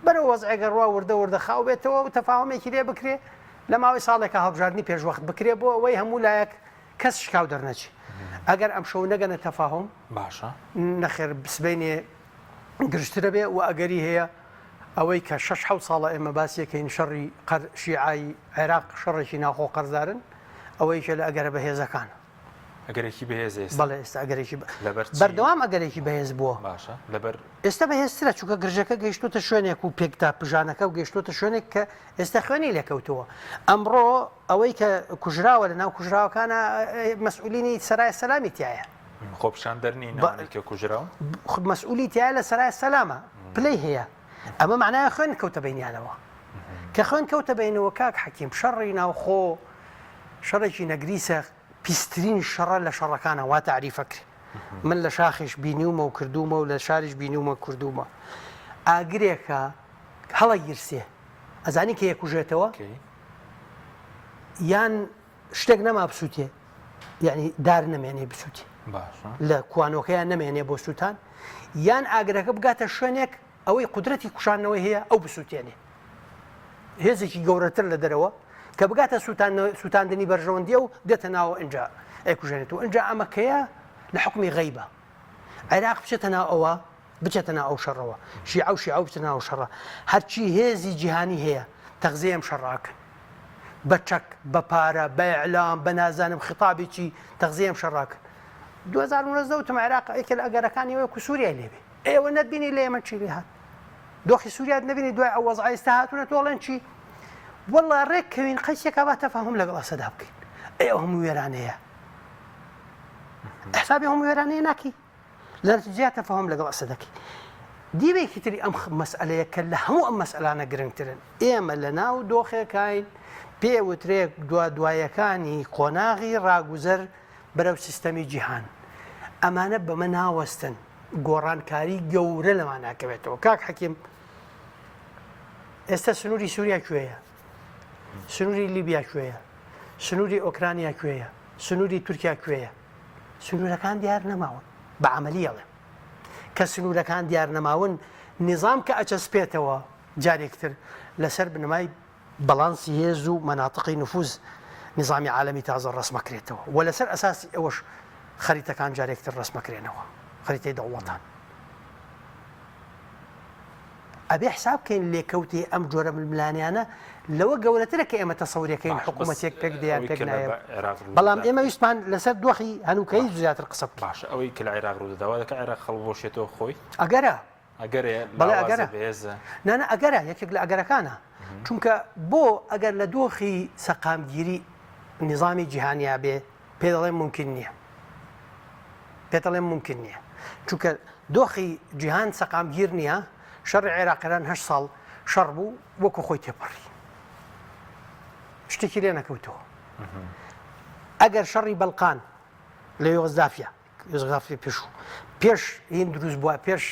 بەرە وەزعێگە ڕوا وردە خاو بێتەوە و تەفاهمێکی لێ بکرێ لە ماوەی ساڵێکە هەڵبژاردننی پێشوەخت بکرێ بۆ ئەوەی هەموو لایەک کەس شکاو دەرنەچی ئەگەر ئەم شەو نەگەنە تەفاهم باشە نەخێر بسبینێ گرشترە بێ و ئەگەری هەیە ئەوەی کە 6 ساڵە ئێمە باسیەکەین شەڕی شیعایی عێراق شەڕێکی ناخۆ قەرزدارن ئەوەی کە لە ئەگەرە بەهێزەکان ئەگەرێکی بەهێز ئێستا بەڵێ ئێستا ئەگەرێکی لەبەر چی؟ بەردەوام ئەگەرێکی بەهێز بووە باشە لەبەر ئێستا بەهێزترە چونکە گرژەکە گەیشتوتە شوێنێک و پێکتا پژانەکە و گەیشتوتە شوێنێک کە ئێستا خوێنی لێکەوتەوە ئەمڕۆ ئەوەی کە کوژراوە لە ناو کوژراوەکانە مەسئولینی سەرای سەلامی تایە خۆپشان دەرنی ناوانێکە کوژراون خود مەسئولی تایە لە سەرای سەلامە پلەی هەیە ئەمە معنایە خوێن کەوتە بینیانەوە کە خوێن کەوتە بینەوە کاک حەکیم شەڕی ناوخۆ شەڕێکی نەگریسە پیسترین شەڕە لە شەڕەکانە وا تعریفەکرێ من لە شاخیش بینیومە و کردومە و لە شاریش بینیومە کردومە ئاگرێکە هەڵە گیرسێ ئەزانی کە یەکوژێتەوە یان شتێک نەما بسووتێ یعنی دار نەمێنێ بسووتی باشە لە کوانۆکەیان نەمێنێ بۆ سووتان یان ئاگرەکە بگاتە شوێنێک ئەوەی قودرەتی کوشانەوەی هەیە ئەو بسووتێنێ هێزێکی گەورەتر لە دەرەوە کە بگاتە سووتاندنی بەرژەوەندیە و دێتە ناوە ئەنجا ئەیکوژێنێتەوە ئەنجا ئەمەکەیە لە حکمی غەیبە عێراق بچێتە ناو ئەوە بچێتە ناو ئەو شەڕەوە شیعە و شیعە بچێتە ناو شەڕە هەرچی هێزی جیهانی هەیە تەغزیەم شەڕاکن بە چەک بە پارە بە ئیعلام بە نازانم خیتابێکی تەغزیەم شەڕاکن 2019 وتم عێراق یەکێ لە ئەگەرەکانی ئەوە کو سووریا لێبێ ئێوە نەتبینی لە ئێمە چی لێ هات دۆخی سووریا نەبینی دوای ئەو وەزعی ئێستا هاتوونە تۆڵێن چی والله ڕێککەوین قەیسێکە با تەفاهم لەگەڵ ئەسەدا بکەین ئێوە هەموو وێرانەیە حسابی هەموو وێرانەیە ناکی لە نەتیجەیە تەفاهم لەگەڵ ئەسەدەکەی دیبێکی تری ئەم مەسئلەیە کە لە هەموو ئەم مەسئلانە گرنگترن ئێمە لە ناو دۆخێکین پێوترێک دوایەکانی قۆناغی ڕاگوزەر بەرەو سیستەمی جیهان ئەمانە بەمە ناوەستن گۆڕانکاری گەورە لەمان ناکەوێتەوە کاک حەکیم ئێستا سنووری سووریا کوێیە سنووری لیبیا کوێیە سنووری ئۆکرانیا کوێیە سنووری تورکیا کوێیە سنوورەکان دیار نەماون بە عەمەلیەڵێ کە سنوورەکان دیار نەماون نظام کە ئەچەسپێتەوە جارێکتر لەسەر بنەمای بەڵانسی هێز و مەناتقی نفوز نظامی عالەمی تازە ڕسمەکرێتەوە و لەسەر ئەساسی ئەوەش خەریتەکان جارێکتر ڕسمەکرێنەوە خەریتەی دەوڵەتان ئەبێ حساب بکەین لێکەوتی ئەم جۆرە ململانیانە لەوە گەورەترە کە ئێمە تەسەوریەکەین حکوومەتێک پێک دەیان پێک نایە بەڵام ئێمە ویستمان لەسەر دۆخی هەنووکەی زیاتر قسە بکەین باش ئەوەی کە لە عێراق ڕوودەداوا دەکە عێراق خەڵبۆشێتەوە خۆی ئەگەرە بەڵێ ئەگەرە نانە ئەگەرە یەکێک لە ئەگەرەکانە چونکە بۆ ئەگەر لە دۆخی سەقامگیری نظامی جیهانیا بێ پێ دەڵێن ممکن نییە پێ دەڵێن ممکن نییە چونکە دۆخی جیهان سەقامگیر نییە شەڕی عێراقیەکان 8 ساڵ شەڕ بوو وەکو خۆی تێپەڕی شتێکی لێ نەکەوتەوە ئەگەر شەڕی بەڵقان لە یۆغۆسلاڤیا پێش هین دروست بووە پێش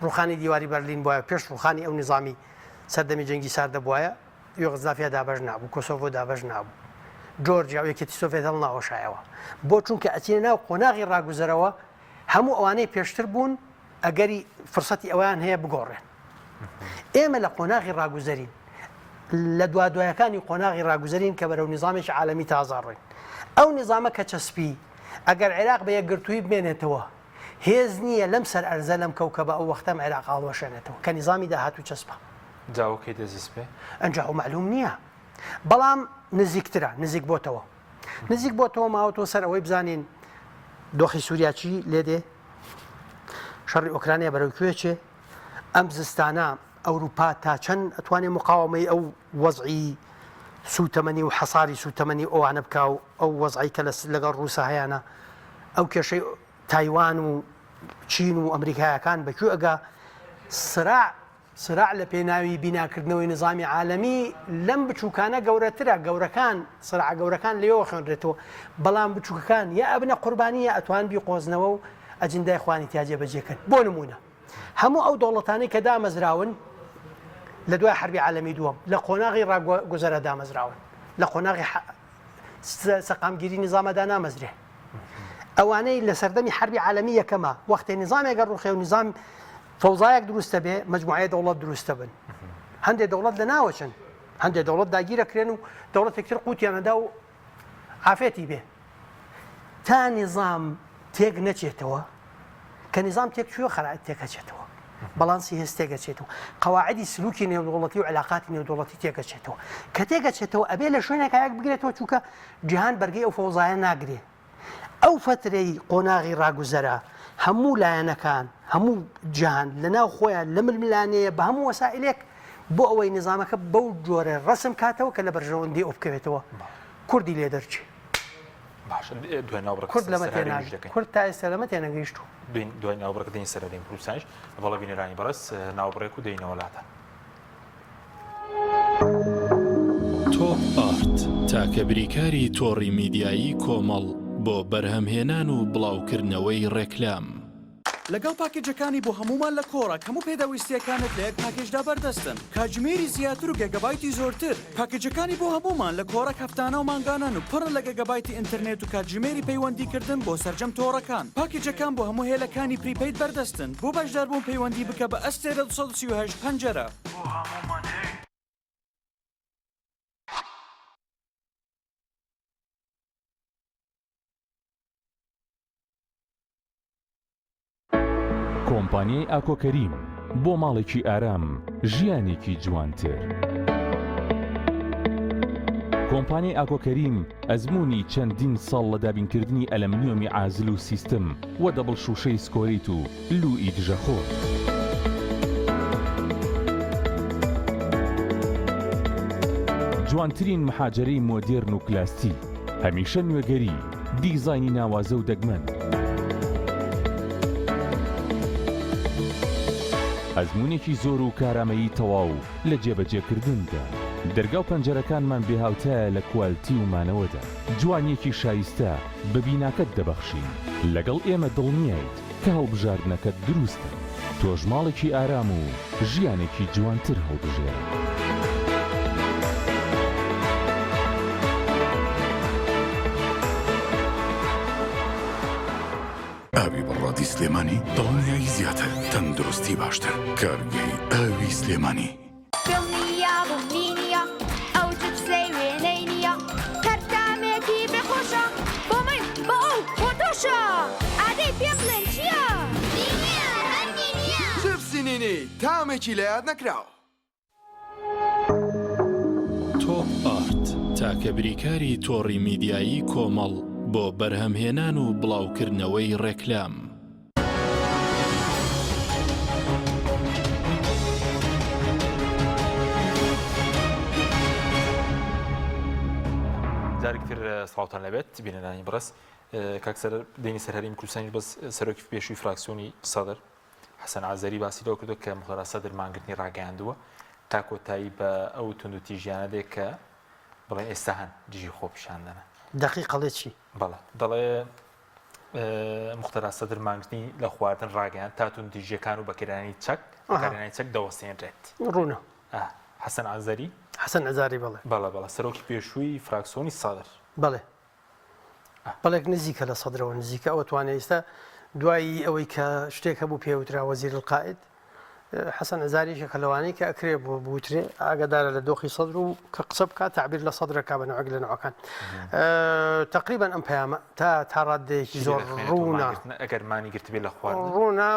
ڕوخانی دیواری بەرلین بووە پێش ڕوخانی ئەو نظامی سەردەمی جەنگی ساردە بووە یۆغۆسلاڤیا دابەش نابوو کۆسۆڤۆ دابەش نابوو جۆرجیا و یەکێتی سۆڤێت هەڵناوەشایەوە بۆ چونکە ئەچینە ناو قۆناغی ڕاگوزەرەوە هەموو ئەوانەی پێشتر بوون ئەگەری فرسەتی ئەویان هەیە بگۆڕێن ئێمە لە قۆناغی ڕاگوزەرین لە دوایەکانی قۆناغی ڕاگوزەرین کە بەرەو نظامێکی عالەمی تازاڕێن ئەو نظامە کە چەسپی ئەگەر عێراق بە یەکگرتووی بمێنێتەوە هێز نییە لەم سەر ئەرزە لەم کەوکەبە ئەو وەختەم عێراق هەڵوەشێنێتەوە کە نظامی داهاتوو چەسپە جاوەکەی دەزیست پێ ئەنجا و معلوم نییە بەڵام نزیکترە نزیک بۆتەوە نزیک بۆتەوە ماوەتەوە سەر ئەوەی بزانین دۆخی سووریا چی لێ دێ شەڕی ئۆکرانیا بەرەو کوێ چێ ئەم زستانە ئەوروپا تا چەند ئەتوانێت مقاومەی ئەو وەزعی سوتەمەنی و حەساری سوتەمەنی ئەوانە بکە و ئەو وەزعی کە لەگەڵ ڕووسا هەیەە ئەو کێشەی تایوان و چین و ئەمریکایەکان بەکوێ ئەگا سراع لە پێناوی بیناکردنەوەی نظامی عالەمی لەم بچووکانە گەورەترە گەورەکان سرع گەورەکان لێەوە خوێنرێتەوە بەڵام بچووکەکان یا ئەبنە قوربانیە ئەتوان بیقۆزنەوە و ئەجندای خوانی تیاجێ بەجێکرد بۆ نمونە هەموو ئەو دەوڵەتانەی کە دامەزراون لە دوای حربی عالەمی دووەم لە قۆناغی ڕاگوزەرە دامەزراون لە قۆناغی سەقامگیری نظامەدا نامەزرێ ئەوانەی لە سەردەمی حربی عالەمی یەکەمە وەختێ نظامێکە ڕوخێ و نظام فەوزایەک دروستە بێ مجموعەیە دەوڵەت دروستە بن هەندێک دەوڵەت لە ناوەچن هەندێک دەوڵەت داگیرەکرێن و دەوڵەتێکتر قوتیانەدا و عافێتی بێ تا نظام تێک نەچێتەوە کە نظام تێک چووە خەرایەت تێکەچێتەوە بەڵانسی هێز تێگەچێتەوە قەواعدی سلوکی نێودوڵەتی و علاقاتی نێودوڵەتی تێگەچێتەوە کە تێگەچێتەوە ئەبێ لە شوێنێک یەک بگرێتەوە چونکە جیهان بەرگەی ئەو فەوزایە ناگرێ ئەو فترەی قۆناغی ڕاگوزەرە هەموو لایەنەکان هەموو جیهان لەناو خۆیان لە ململانەیە بە هەموو وەسائلێک بۆ ئەوەی نظامەکە بەو جۆرە ڕسم کاتەوە کە لە بەرژەوەندی ئەو بکەوێتەوە کوردی لێ دەرچێ کورد لەمە تێناگەیشت کورد تا ئێستا لەمە تێنەگەیشت و دوای ناوبڕەکە دێن سەرەدەین پروسانش بەڵە بینەرانی بەڕست ناوبڕێک و دێینەوە وڵاتە تۆپ ئارت تاکە بریکاری تۆڕی میدیایی کۆمەڵ بۆ بەرهەمهێنان و بڵاوکردنەوەی ڕێکلام لەگەڵ پاکێجەکانی بۆ هەمومان لە کۆڕە هەموو پێداویستیەکانت لە یەک پاکێجدا بەردەستن کاتژمێری زیاتر و گەگەبایتی زۆرتر پاکێجەکانی بۆ هەمومان لە کۆڕە هەفتانە و مانگانان و پڕ لە گەگەبایتی ئینتەرنێت و کاتژمێری پەیوەندیکردن بۆ سەرجەم تۆڕەکان پاکێجەکان بۆ هەموو هێلەکانی پریپەید بەردەستن بۆ بەشداربوون پەیوەندی بکە بە ئەستێرە 238 پەنجەرە کۆمپانیای ئاکۆکەریم بۆ ماڵێکی ئارام ژیانێکی جوانتر. کۆمپانیای ئاکۆکەریم ئەزمموی چەندین ساڵ لە دابینکردنی ئەلەمنیۆمی ئازل و سیستم و دەبڵ شوشەی سکۆریت و لوئی دژەخۆر. جوانترین مەحاجەرەی مۆدێرن و کلاستی هەمیشە نوێگەری دیزاینی ناوازە و دەگمەن. ئەزمونێکی زۆر و کارامەیی تەواو لە جێبەجێکردندا دەرگا و پەنجەرەکانمان بێهاوتایە لە کوالتی و مانەوەدا جوانیەکی شایستە بە بیناکەت دەبەخشین لەگەڵ ئێمە دڵنیایت کە هەڵبژاردنەکەت دروستە تۆش ماڵێکی ئارام و ژیانێکی جوانتر هەڵبژێرە. ئاوی بەڕادی سلێمانی دڵنیایی زیاتر تەندروستی باشتر کارگەی ئاوی سلێمانی دڵنیا بووینە ئەو جپسەی وێنەی نییە کەرتامێکی بخۆشە بۆ من بۆ ئەو بۆ تۆشە ئادەی پێ بڵێن چییە؟ جپسی نینی تامێکی لە یاد نەکراوە تۆپ ئارت تاکە بریکاری تۆڕی میدیایی کۆمەڵ بۆ بەرهەمهێنان و بڵاوکردنەوەی ڕێکلام جارێکتر سڵاوتان لەبێت بینەرانی بەڕست کاکسەر دێنی سەرهەریم کوردستانی بەس سەرۆکی پێشووی فراکسیۆنی سەدر حەسەن عازەری باسی لەوە کردو کە مختار سەدر مانگرتنی ڕاگەیاندووە تا کۆتایی بە ئەو توندوتیژیانە دێک کە بڵێن ئێستا هەن دژی خۆ پیشاندەنە دقیقەڵێ چی؟ بەڵێ دەڵێ مختار سەدر مانگرتنی لە خواردن ڕاگەیان تا توندوتیژیەکان و بەکارهێنانی چەک بەکارهێنانی چەک دەوەستێنرێت ڕوونە حەسەن عازەری حەسەن عەزاری بڵێ بەڵێ سەرۆکی پێشووی فراکسیۆنی سەدر بڵێ بەڵێک نزیکە لە سەدرەوە نزیکە ئەوە توانێت ئێستا دوایی ئەوەی کە شتێک هەبوو پێوترا وەزیر القائد حەسەن عەزاریشە کە لەوانەیە کە ئەکرێ بۆ بوترێ ئاگادارە لە دۆخی سەدر و کە قسە بکات تعبیر لە سەدرەکە بە نەوەک لە نەوەکان تقریبا ئەم پەیامە تا ڕادەیەکی زۆر ڕوونە ئەگەرمانی گرتبێت لە خواردن ڕوونە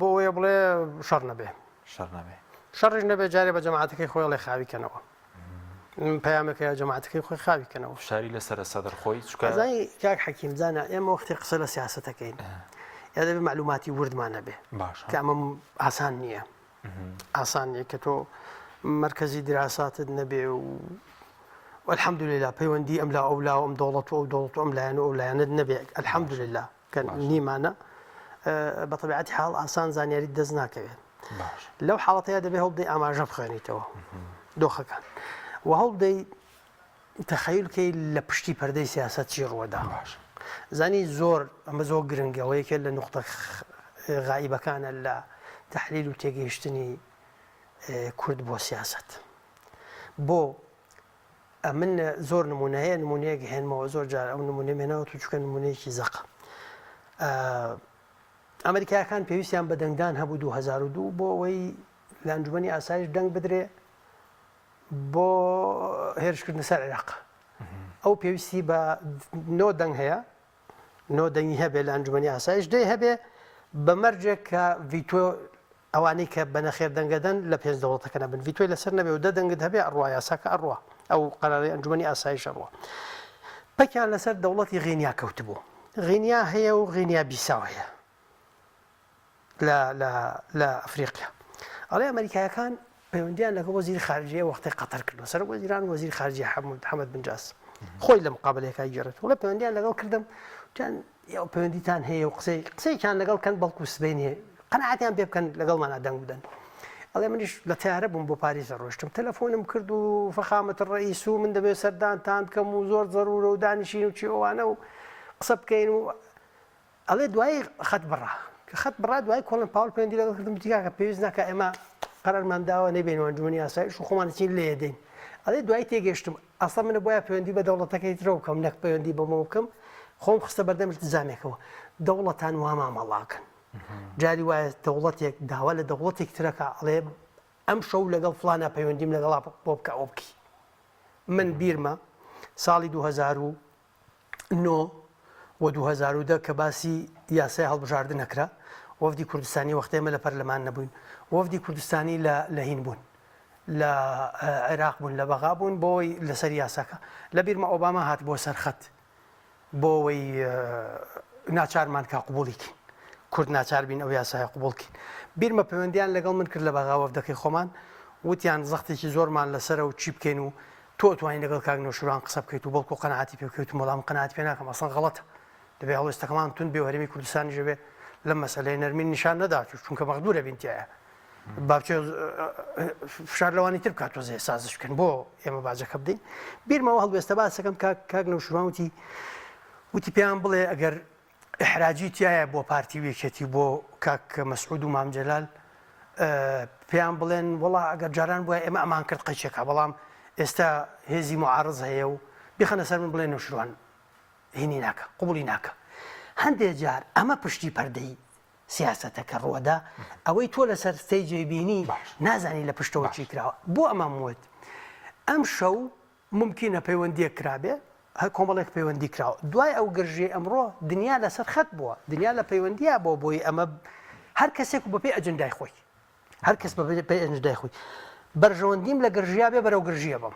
بۆیە بڵێ شەڕ نەبێ شەڕش نەبێ جارێ بە جەماعەتەکەی خۆی لێ خاویکەنەوە پەیامەکە یا جەماعەتەکەی خۆی خاویکەنەوە شاری لەسەر سەدر خۆی زای کاک حەکیم زانە ئێمە وەختی قسە لە سیاسەتەکەین یا دەبێت معلوماتی وردمان نەبێ کە ئەمە ئاسان نییە ئاسان نییە کە تۆ مرکزی دراساتت نەبێ و الحەمدولله پەیوەندی ئەم لا ئەو لا ئەم دەوڵەت و ئەو دەوڵەت و ئەم لایەن و ئەو لایەنت نەبێ الحەمدولله کە نیمانە بە تەبیعەتی حاڵ ئاسان زانیاری دەست ناکەوێت لەو حاڵەتەیە دەبێت هەڵبدەی ئاماژە بخوێنیتەوە دۆخەکان و هەڵبدەی تەخەیولکەی لە پشتی پەردەی سیاست چی ڕوەدا زانی زۆر ئەمە زۆر گرنگەوەیەکە لە نقطە غایبەکانە لە تەحلیل و تێگەیشتنی کورد بۆ سیاست بۆ من زۆر نمونەیە نمونەیەک هێنمەوە زۆر جار ئەو نمونە مێناوە تو چکە نمونەیەکی زەق ئەمریکایەکان پێویستیان بە دەنگدان هەبوو 2002 بۆ ئەوەی لە ئەنجومەنی ئاسایش دەنگ بدرێ بۆ هێرشکردن سەر عێراق ئەو پێویستی بە نۆ دەنگ هەیە نۆ دەنگی هەبێ لە ئەنجومەنی ئاسایش دەی هەبێ بە مەرجێک کە ڤیتۆ ئەوانەی کە بەنەخێر دەنگەدەن لە پێنج دەوڵەتەکە نەبن ڤیتۆی لەسەر نەبێ و دە دەنگت هەبێ ئەڕوا یاساکە ئەڕوا ئەو قەراڕی ئەنجومەنی ئاسایش ئەڕوا پەکیان لەسەر دەوڵەتی غێنیا کەوتبوو غینیا هەیە و غینیا بیساو هەیە لە ئەفریقیا. ئەڵێ ئەمریکایەکان پەیوەندیان لەگەڵ وەزیری خارجیە وەختی قەتەر کردووە سەر وەزیران وەزیری خارجی حەمەد بن جاس خۆی لە مقابلەکەی گێڕێت وڵە پەیوەندیان لەگەڵ کردم یا پەیوەندیتان هەیە و قسەیان لەگەڵ کەن بەڵکو سبەینێ قەنەعەتیان پێ بکەن لەگەڵمانە دەنگ بدەن. ئەڵێ منیش لە تیارە بووم بۆ پاریسە ڕۆشتم تەلەفۆنم کرد و فەخامەتە ڕئیس و من دەبێت سەردانتان بکەم و زۆر زەرورە و دانیشین و چی ئەوانە و قسە بکەین و ئەڵێ دوایی خەت بڕا کە خەت بڕا دوای کۆڵم پاوڵ پەیوەندی لەگەڵ کردم دیکە پێویست ناکە ئێمە قەرارمان داوە نەبێنەوە ئەنجومەنی ئاسایش و خۆمانچین لێ دەین. ئەڵێ دوای تێگەشتم ئەسڵ منە بۆیە پەیوەندی بە دەوڵەتەکەی ترە بکەم نەک پەیوەندی بەمەوە بکەم خۆم خستە بەردەم التزامێکەوە دەوڵەتان وا مامەڵاکن جاری وایە دەوڵەتێک داوا لە دەوڵەتێک ترەکە ئەڵێ ئەم شەو لەگەڵ فلانە پەیوەندیم لەگەڵا بۆ بکە ئەو بکی. من بیرمە ساڵی 2009 و 2010 کە باسی یاسای هەڵبژاردن نەکرا وەفدی کوردستانی وەختێمە لە پەرلەمان نەبووین وەفدی کوردستانی لە هین بوون لە عێراق بوون لە بەغا بوون بۆی لەسەر یاساکە لە بیرمە ئۆباما هات بۆ سەرخەت بۆەوەی ناچارمان کا قوبوڵیکین کورد ناچار بین ئەو یاسای قوبوڵکین. بیرمە پەیوەندیان لەگەڵ من کرد لە بەغا وەفدەکەی خۆمان وتیان زەختێکی زۆرمان لەسەر و چی بکەین و تۆ توانین لەگەڵ کاک نەوشیروان قسە بکەیت و بەڵکو قەنەعاتی پێ بکەیت و وەڵام قەنەعاتی پێ ناکەم ئەسڵەن غەڵەتە دەبێت هەڵوێستەکەمان تون بێ و هەرێمی کوردستانی ژەبێ لەم مەسەلەی نەرمین نیشان نەدات چونکە بەغدوورە بینتیایە بابچێ فشار لەوانی تر بکات تۆزێ سازش بکەن بۆ ئێمە باجەکە بدەین. بیرمەوە هەڵوێستە باسەکەم کاک نەوشیروان وتی پێیان بڵێ ئەگەر ئحراجی تایە بۆ پارتی وێکێتی بۆ کاک مەسعود و مامجەلال پێیان بڵێن وڵا ئەگەر جاران بووە ئێمە ئەمان کرد قەیچێکە بەڵام ئێستا هێزی معارض هەیە و بخەنە سەر من بڵێ نەوشیروان هینی ناکە قوبولی ناکە. هەندێک جار ئەمە پشتی پەردەی سیاسەتەکە ڕوەدا ئەوەی تۆ لەسەر ستەیجێ بینی نازانی لە پشتەوە چی کراوە بۆ ئەمەم وت ئەم شەو ممکنە پەیوەندیەک کرابێ هەر کۆمەڵێک پەیوەندی کراوە دوای ئەو گرژێ ئەمڕۆ دنیا لەسەر خەت بووە دنیا لە پەیوەندیە بۆ بۆی ئەمە هەر کەسێک و بەپێ ئەجندای خۆی هەر کەس بەپێ ئەجندای خۆی بەرژەوەندیم لە گرژیا بێ بەرەو گرژیە بم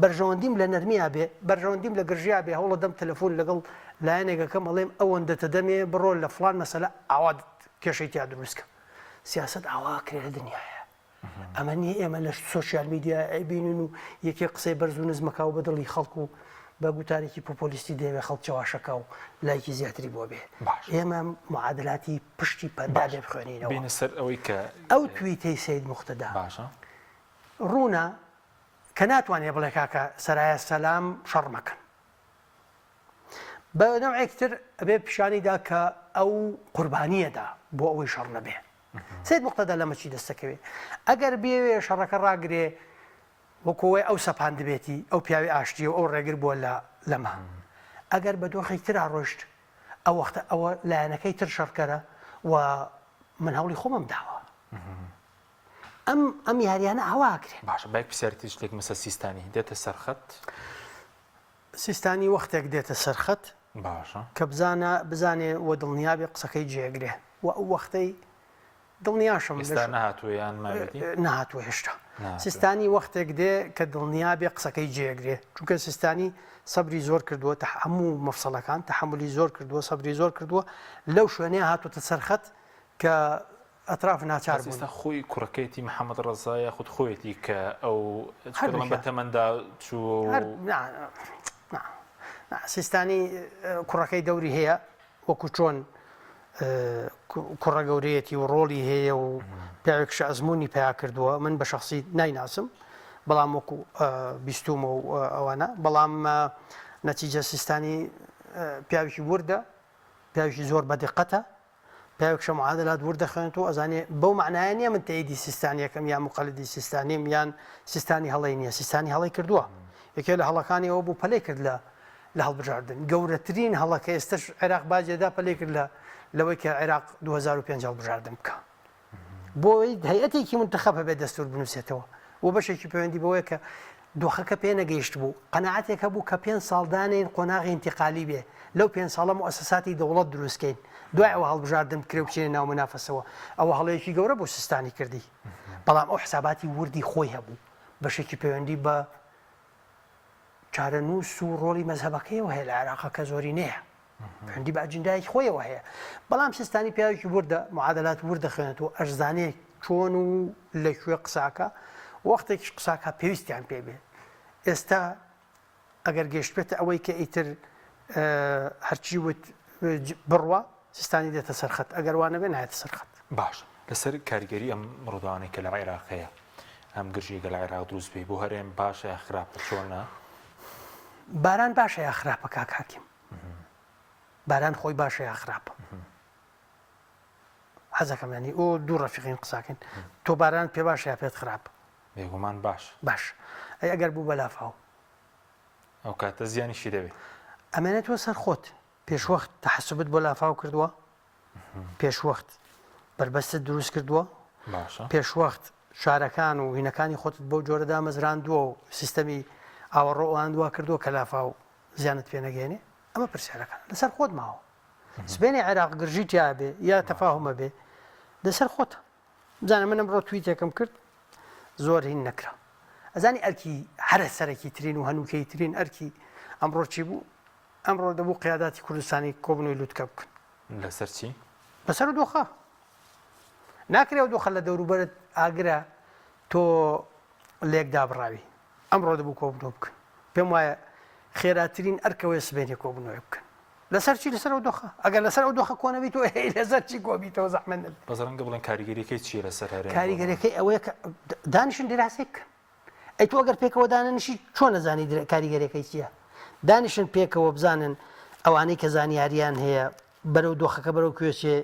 بەرژەوەندیم لە نەرمیا بێ بەرژەوەندیم لە گرژیا بێ هەوڵە دەم تەلەفۆن لەگەڵ لایەنێکەکەم ئەڵێم ئەوەندەتە دەمێ بڕۆ لە فلان مەسەلە ئاوا کێشەی تیا دروستکە سیاست ئاوا کرێ لە دنیاە ئەمە نیە ئێمە لە سۆسیال میدیا ئەیبینن و یەکێ قسەی بەرز و نزمەکە و بەدڵی خەڵکو و بە گوتارێکی پۆپۆلیستی دەوێ خەڵک چاواشەکە و لایکی زیاتری بۆ بێ ئێمە معادلاتی پشتی پەردا دێ بخوێنینەوە بینە سەر ئەوەی کە ئەو تویتەی سەید موختەدا باشە ڕوونە کە ناتوانێ بڵێ کاکە سەرایە سەلام شەڕ مەکەن بە نەوعێکتر ئەبێ پیشانیدا کە ئەو قوربانیەدا بۆ ئەوەی شەڕ نەبێ. سەید موختەدا لەمە چی دەستەکەوێ ئەگەر بێوێ شەڕەکە ڕاگرێ وەکۆی ئەو سەپان دەبێتی ئەو پیاوی ئاشتی و ئەو ڕێگر بووە لەمە ئەگەر بە دۆخی ترا ڕۆشت ئەو وەختە ئەوە لایەنەکەی تر شەڕکەرە و من هەوڵی خۆمم داوە ئەم یاریانە هەواکرێ. باشە باک پرسیارەتی شتێک مەسە سیستانی دێتە سەرخەت سیستانی وەختێک دێتە سەرخەت باشە کە بزانێ وە دڵنیابێ قسەکەی جێگرێ و ئەو وەختەی دڵنیاشم نهاتوێیان نهاتوە هێشتا سیستانی وەختێک دێ کە دڵنیابێ قسەکەی جێگرێ چونکە سیستانی سەبری زۆر کردووە تا هەموو مەفسەڵەکان تەحملی زۆر کردووە سەبری زۆر کردووە لەو شوێنەیە هاتوۆتە سەرخەت کە ئەطراف ناچار بوون خۆی کوڕەکەیتی محەممەد ڕزایە خودت خۆیەتی کە ئەو بە تەمەندا چوو سیستانی کوڕەکەی دەوری هەیە وەکو چۆن کوڕە گەورەیەتی و ڕۆڵی هەیە و پیاوێکش ئەزمموی پیا کردووە من بە شخصی نایناسم بەڵام وەکو بیستومە و ئەوانە بەڵام نەتیجە سیستانی پیاوێکی وردە پیاوێکی زۆر بەدقەتە پیاوێکشە معادلات وردەخوێنێتەوە ئەزانێ بەو معنایە نیە من تەیدی سیستانیەکەم یان مقەلدی سیستانیم یان سیستانی هەڵی نییە سیستانی هەڵی کردووە یەکێ لە هەڵەکانیەوە بوو پەلەی کرد لە هەڵبژاردن گەورەترین هەڵەکە ئێستش عێراق باجێدا پەلەی کرد لەوەی کە عێراق 2005 هەڵبژاردن بکە بۆی هەیئەتێکی منتەخەب هەبێت دەستور بنووسێتەوە و بەشێکی پەیوەندی بەوەیە کە دۆخەکە پێ نەگەیشت بوو قەنەعەتێکە بوو کە 5 ساڵدانین قۆناغی انتقالی بێ لەو 5 ساڵە مؤسساتی دەوڵەت دروستکەین دوای ئەوە هەڵبژاردن بکرێ و بچێنە ناو منافەسەوە ئەوە هەڵەیەکی گەورە بۆ سیستانی کردی بەڵام ئەو حساباتی وردی خۆی هەبوو بەشێکی پەیوەندی بە چارەنووس و ڕۆڵی مەزهەبەکەیەوە هەیە لە عێراقا کە زۆری نەیە پەیوەندی بە ئەجندایەکی خۆیەوە هەیە بەڵام سیستانی پیاوێکی وردە معادلات وردەخوێنێتەوە ئەشزانەیە چۆن و لەکوێ قساکە وەختێکی قساکە پێویستیان پێ بێت ئێستا ئەگەر گەشت بێتە ئەوەی کە ئیتر هەرچی وت بڕوە سیستانی دێتە سەرخەت ئەگەر وانە بێ نایەتە سەرخەت باش لەسەر کاریگەری ئەم ڕووداوانەی کە لە عێراقەیە ئەم گرژیگە لە عێراق دروست بێ بۆ هەرێم باشە خراپە چۆنە باران باشە یا خراپە کاک حاکیم باران خۆی باشە یا خراپە حەزەکەم ینی ئەو دوو ڕەفیقین قساکەین تۆ باران پێ باشە یا پێت خراپە بێگومان باش باش ئەی ئەگەر بوو بەلافاو ئەو کاتە زیانیشی دەبێت ئەمێنێتەوە سەر خۆت پێشوەخت تەحەسوبت بۆ لافاو کردووە پێشوەخت بربەستت دروست کردووە باشە پێشوەخت شارەکان و هینەکانی خۆتت بەو جۆرەدا مەزراندووە و سیستەمی ئاوەڕۆوانندووا کردووە کە لافاو زیانت پێ نەگەێنێ ئەمە پرسیارەکان لەسەر خۆت ماوە سبێنی عێراق گرژی تیا بێ یا تەفاهمە بێ لەسەر خۆتە بزانە من ئەمڕۆ تویتێکم کرد زۆر هین نەکرا ئەزانی ئەرکی هەرە سەرەکی ترین و هەنووکەی ترین ئەرکی ئەمڕۆ چی بوو ئەمڕۆ دەبوو قیاداتی کوردستانی کۆبنەوەی لوتکە بکەن لەسەر چی بەسەر دۆخە ناکرێ دۆخە لە دەوروبەرت ئاگرە تۆ لێکدا بڕاوی ئەمڕۆ دەبوو کۆبنەوە بکەن پێم وایە خێراترین ئەرکەوەی سبێنێ کۆبنەوەی بکەن لەسەر چی لەسەر ئەو دۆخە ئەگەر لەسەر ئەو دۆخە کۆنەبی تۆ لەسەر چی کۆبیتەوە زەحمەت نەبێت بەزەرەنگە بڵێن کاریگەریەکەی چیە لەسەر هەرێم کاریگەریەکەی ئەوەیە کە دانیشن دراسی بکەن ئەی تۆ ئەگەر پێکەوە دانیشی چۆن نەزانی کاریگەریەکەی چییە دانیشن پێکەوە بزانن ئەوانەی کە زانیاریان هەیە بەرەو دۆخەکە بەرەو کوێچێ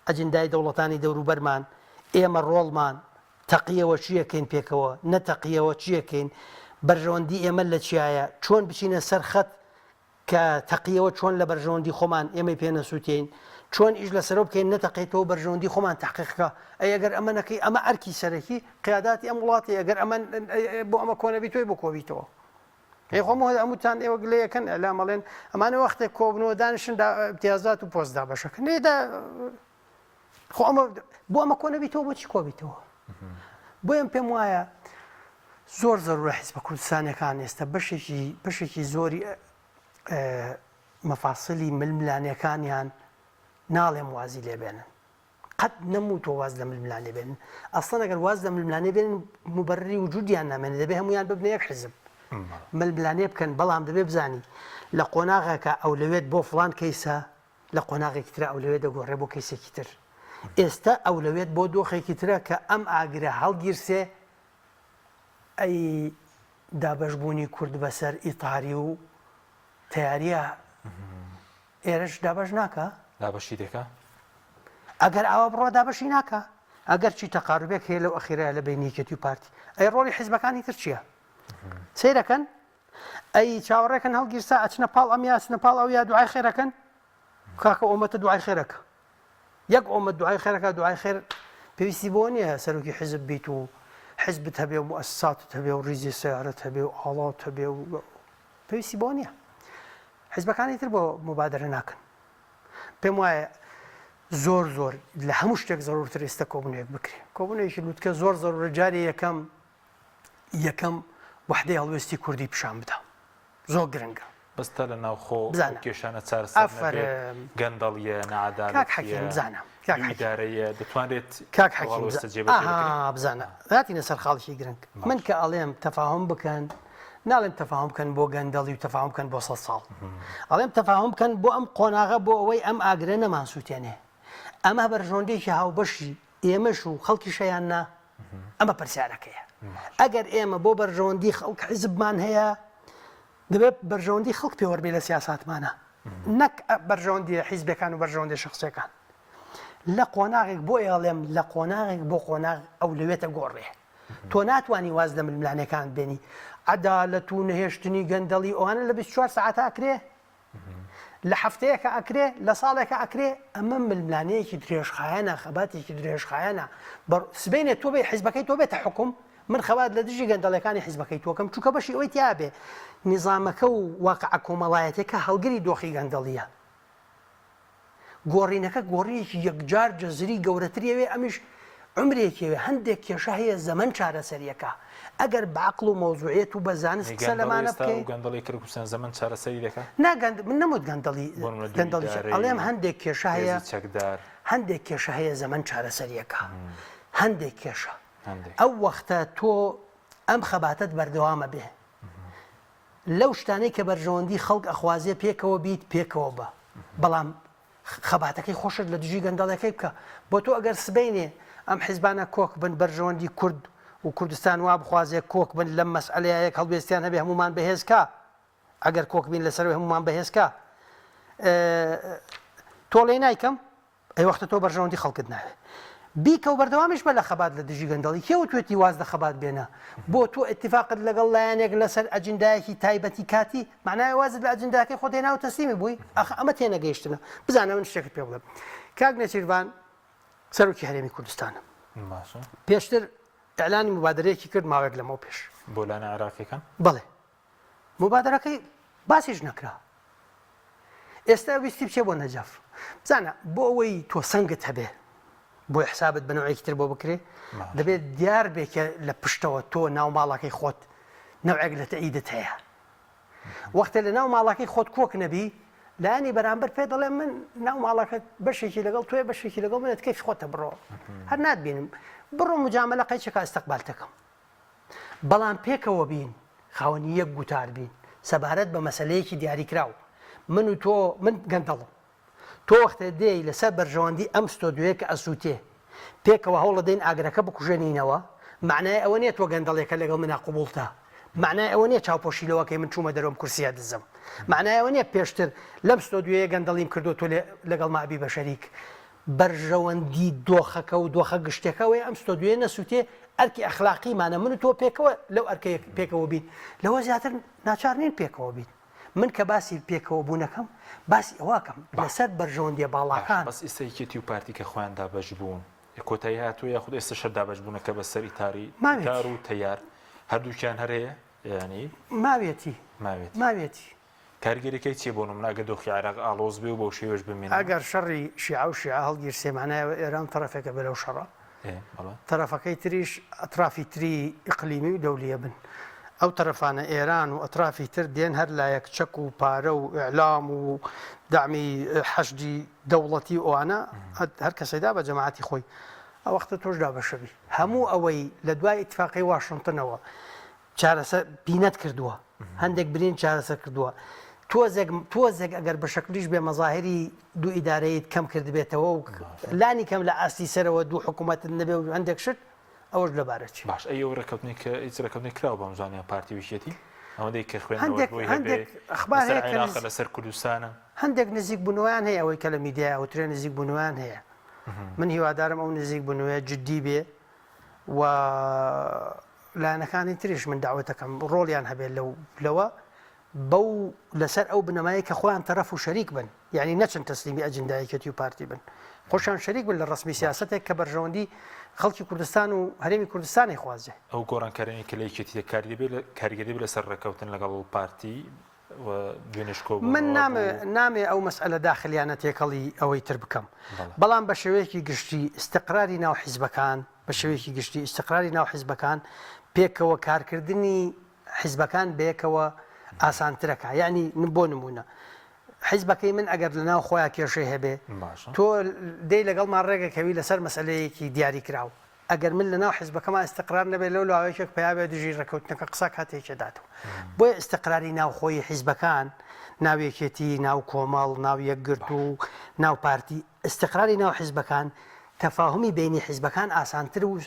ئەجندای دەوڵەتانی دەوروبەرمان ئێمە ڕۆڵمان تەقیەوە چیەکەین پێکەوە نەتەقیەوە چیەکەین بەرژەوەندی ئێمە لە چیایە چۆن بچینە سەرخەت کە تەقیەوە چۆن لە بەرژەوەندی خۆمان ئێمە پێ نەسووتین چۆن ئیش لەسەرۆ بکەین نەتەقێتەوە بەرژەوەندی خۆمان تحقیقەکە ئەی ئەگەر ئەمە نەکەی ئەمە ئەرکی سەرەکی قیاداتی ئەم وڵاتی ئەگەر ئەمە بۆ ئەمە کۆنەبی تۆی بۆ کۆبیتەوە ئەی خۆمە ئەموتان ئێوە گلەیەکەن ئەلامەڵێن ئەمانە وەختێک کۆبنەوە دانیشن امتیازات و پۆستدا بەشەکە نێدا خۆ ئەمە بۆ ئەمە کۆنەبیتەوە بۆچی کۆبیتەوە بۆیان پێم وایە زۆر زەرورە حیزبە کوردستانیەکان ئێستا بەشێکی زۆری مەفاسلی ململانیەکانیان ناڵێم وازی لێبێنن قەت نەموتۆ واز لە ململان لێبێنن ئەسڵەن ئەگەر واز لە ململانێ بێنن موبەرری وجودیان نامێنێت دەبێ هەمویان ببنە یەک حیزب ململانێ بکەن بەڵام دەبێ بزانی لە قۆناغێکە ئەولەوێت بۆ فڵان کەیسە لە قۆناغێکی ترە ئەولەوێت دەگۆڕێ بۆ کەیسێکی تر ئێستا ئەولەوێت بۆ دۆخێکی ترە کە ئەم ئاگرە هەڵگیرسێ ئەی دابەشبوونی کورد بەسەر ئیتاری و تیاریە ئێرەش دابەش ناکە دابەشی دەکە ئەگەر ئەوە بڕۆ دابەشی ناکە ئەگەر چی تەقاربێک هەیە لەو ئەخیرە لە بینیکەتی و پارتی ئەی ڕۆڵی حیزبەکانی تر چییە سیرەکەن ئەی چاوەڕێکن هەڵگیرسا ئەچنە پاڵ ئەم یاچنە پاڵ ئەو یا دوعای خێرەکەن کاکە ئۆمەتە دوعای خێرەکە یەک ئۆمەت دوعای خێرەکە دوعای خێر پێویستی بۆ نییە سەرۆکی حیزب بیت و حیزبت هەبێ و مؤسساتت هەبێ و ریزی سیارەت هەبێ و ئاڵات هەبێ و پێویستی بۆ نییە حیزبەکانی تر بۆ مبادرە ناکەن پێم وایە زۆر لە هەموو شتێک زەرورتر ئێستا کۆبنەوەیەک بکرێ کۆبنەوەیەکی لوتکە زۆر زەرورە جاری یەکەم وحدەی هەڵوێستی کوردی پیشان بدە زۆر گرنگە بەستە لە ناوخۆ کێشانە ئەفەر گەندەڵیە نەعادالەتیە دەتوانێت بزانە هاتینە سەر خاڵشی گرنگ من کە ئەڵێم تەفاهم بکەن ناڵێم تەفاهم بکەن بۆ گەندەڵی و تەفاهم بکەن بۆ 100 ساڵ ئەڵێم تەفاهم بکەن بۆ ئەم قۆناغە بۆ ئەوەی ئەم ئاگرە نەمان سووتێنێ ئەمە بەرژۆندێکی هاوبەشی ئێمەش و خەڵکی شەیان نا ئەمە پرسیارەکەیە ئەگەر ئێمە بۆ بەرژەوەندی خەڵک حیزبمان هەیە دەبێت بەرژەوەندی خەڵک پێوەربێ لە سیاساتمانە نەک بەرژەوەندی حیزبەکان و بەرژەوەندی شخصیەکان لە قۆناغێک بۆ ئێڵێم لە قۆناغێک بۆ قۆناغ ئەو لەوێتە گۆڕێ تۆ ناتوانانی واز لە ململانەکان بێنی عەدالەت و نەهێشتنی گەندەڵی ئەوانە لە 24 ساعات ئەکرێ لە هەفتەیەکە ئەکرێ لە ساڵێکە ئەکرێ ئەمە ململانەیەکی درێژخایەنە خەباتێکی درێژخایەنە سبەینێت تۆ بێ حیزبەکەی تۆ بێتە حکوم من خەبات لە دژی گەندەڵەکانی حیزبەکەی تۆکەم چووکە بەشی ئەوەی تیا بێ نیزامەکە و واقع کۆمەڵایەتێکە هەڵگری دۆخی گەندەڵیە گۆڕینەکە گۆڕینێکی یەکجار جەزری گەورەتریەوێ ئەمیش عمرێکێوێ هەندێک کێشە هەیە زەمن چارەسەریەکە ئەگەر بەعقڵ و مۆزوعێت و بە زانست قسە لەمانە بکەیت گەندەڵی کردکوسان زەمن چارەسەری دەکە من نەموت گەندەڵی ئەڵێم هەندێک کێشە هەیە چەکدار هەندێک کێشە هەیە زەمن چارەسەریەکە هەندێک کێشە ئەو وەختە تۆ ئەم خەباتت بەردەوامە بێ لەو شتانەی کە بەرژەوەندی خەڵک ئەخوازیە پێکەوە بیت پێکەوە بە بەڵام خەباتەکەی خۆشت لە دژی گەندەڵەکەی بکە بۆ تۆ ئەگەر سبەینێ ئەم حیزبانە کۆک بن بەرژەوەندی کورد و کوردستان وا بخوازێ کۆک بن لەم مەسئلەیەک هەڵوێستیان هەبێ هەمومان بەهێزکە ئەگەر کۆک بین لەسەر هەمومان بەهێزکە تۆ لێ نایکەم ئەی وەختە تۆ بەرژەوەندی خەڵکت ناوێ بیکە و بەردەوامیش بە لە خەبات لە دژی گەندەڵی کێوە توێتی واز لە خەبات بێنە بۆ تۆ اتفاقت لەگەڵ لایەنێک لەسەر ئەجندایەکی تایبەتی کاتی معنای وازت لە ئەجنداکەی خۆ دێنا و تەسلیمی بووی ئەمە تێنەگەیشتنە بزانە من شتێکت پێ بڵێم کاک نەچیروان سەرۆکی هەرێمی کوردستانە پێشتر ئەعلانی مبادرەیەکی کرد ماوەیەک لەمەوە پێش بۆ لانە عێراقیەکان بڵێ مبادرەکەی باسیش نەکرا ئێستا ویستی بچێ بۆ نەجاف بزانە بۆ ئەوەی تۆ سەنگت هەبێ بۆ حسابت بنەوەیەکی تر بۆ بکرێ دەبێت دیار بێکە لە پشتەوە تۆ ناو ماڵەکەی خۆت نەوعێک لە تەعیدت هەیە وەختە لە ناو ماڵەکەی خۆت کۆک نەبی لایانی بەرامبەر پێ دەڵێ من ناو ماڵەکەت بەشێکی لەگەڵ توێ بەشێکی لەگەڵ منت کەیف خۆتە بڕۆ هەر ناتبینم بڕۆ مجاملە قەیچێکە ئەستەقبالتەکەم بەڵام پێکەوە بین خاوەنی یەک گوتار بین سەبارەت بە مەسەلەیەکی دیاریکراو من و تۆ من گەندەڵم تۆ وەختە دێی لەسەر بەرژەوەندی ئەم ستۆدیۆیە کە ئەسووتێ پێکەوە هەوڵ دەین ئاگرەکە بکوژێنینەوە معنای ئەوە نییە تۆ گەندەڵێکە لەگەڵ منە قوبوڵتە معنای ئەوە نییە چاوپۆشیلەوەکەی من چوومە دەرۆم کورسیا دزم معنای ئەوە نییە پێشتر لەم ستۆدیۆیە گەندەڵیم کردو تۆ لەگەڵ مابی بە شەریک بەرژەوەندی دۆخەکە و دۆخە گشتەکەوەی ئەم ستۆدیۆیە نەسووتێ ئەرکی ئەخلاقیمانە من و تۆ پێکەوە لەو ئەرکەیە پێکەوە بین لەوە زیاتر ناچار نین پێکەوە بین من کە باسی پێکەوە بوونەکەم باسی ئەوەکەم لەسەر بەرژەوەندیە باڵاکان بەس ئێستایکێتی و پارتی کە خۆیان دابەش بوون کۆتایی هاتووە یاخود ئێستا شەر دابەش بوونەکە بە سەر ئیتاری تار و تەیار هەردووکیان هەرەیە ینی ماوێتی کارگەریەکەی چێ بۆ نموناگە دۆخی عێراق ئاڵۆز بێ و بەو شێوەش بمێن ئەگەر شەڕی شیعە و شیعە هەڵگیر سێمانایەوە ئێران تەرەفێکە بەرەو شەڕە تەرەفەکەی تریش ئەترافی تری ئیقلیمی و دەولیە بن ئەو تەرەفانە ئێران و ئەترافی تر دێن هەر لایەک چەک و پارە و ئیعلام و دامی حەشدی دەوڵەتی ئەوانە هەر کەسەیدا بە جەماعەتی خۆی ئەو وەختە تۆشدا بەشەبی هەموو ئەوەی لە دوای ئیتفاقی واشنگتنەوە چارەسەر بینەت کردووە هەندێک برین چارەسەر کردووە تۆزێک ئەگەر بە شەکلیش بێ مەزاهری دوو ئیدارەیەت کەم کرد بێتەوە و لانی کەم لە ئاستی سەرەوە دوو حکوومەت نەبێ و هەندێک شت ئەوەش لەبارەت باش ئەو ڕێکەوتنی کە هیچ ڕێکەوتنی کراوە بە مزانیا پارتی ویشێتی ئەوەندەی کە خوێنەوە لەسەر کوردستانە هەندێک نزیک بوونەوەیان هەیە ئەوەی کە لە میدیای ئەوترێ نزیک بوونەوەیان هەیە من هیوادارم ئەو نزیک بوونەوەیە جددی بێ و لایەنەکانی تریش من داوەتەکەم ڕۆڵیان هەبێت لەوە بەو لەسەر ئەو بنەمایی کە خۆیان تەرەف و شەریک بن یعنی نەچن تەسلیمی ئەجندایەتی و پارتی بن خۆشیان شەریک بن لە ڕسمی سیاسەتێک کە بەرژەوەندی خەڵکی کوردستان و هەرێمی کوردستانی خوازێ ئەو گۆڕانکارانی کە لە یەکێتی کاریگەری بێ لەسەر ڕێکەوتن لەگەڵ پارتی دوێنێشکۆ من نامێ ئەو مەسئلە داخلیانە تێکەڵی ئەوەی تر بکەم بەڵام بە شێوەیەکی گشتی استقراری ناو حیزبەکان بە شێوەیەکی گشتی استقراری ناو حیزبەکان پێکەوە کارکردنی حیزبەکان بەیەکەوە ئاسانترەکە یعنی بۆ نمونە حیزبەکەی من ئەگەر لە ناو خۆیان کێشەی هەبێ تۆ دەی لەگەڵمان ڕێگەکەوی لەسەر مەسئلەیەکی دیاری کراوە ئەگەر من لە ناو حیزبەکەما استقرار نەبێت لەو لاوەیەکێک پیابێ دژی ڕێکەوتنەکە قسە کاتێکێداتەوە بۆیە استقراری ناو خۆی حیزبەکان ناویەکێتی ناو کۆمەڵ ناو یەکگرت و ناو پارتی استقراری ناو حیزبەکان تەفاهمی بینی حیزبەکان ئاسانتر و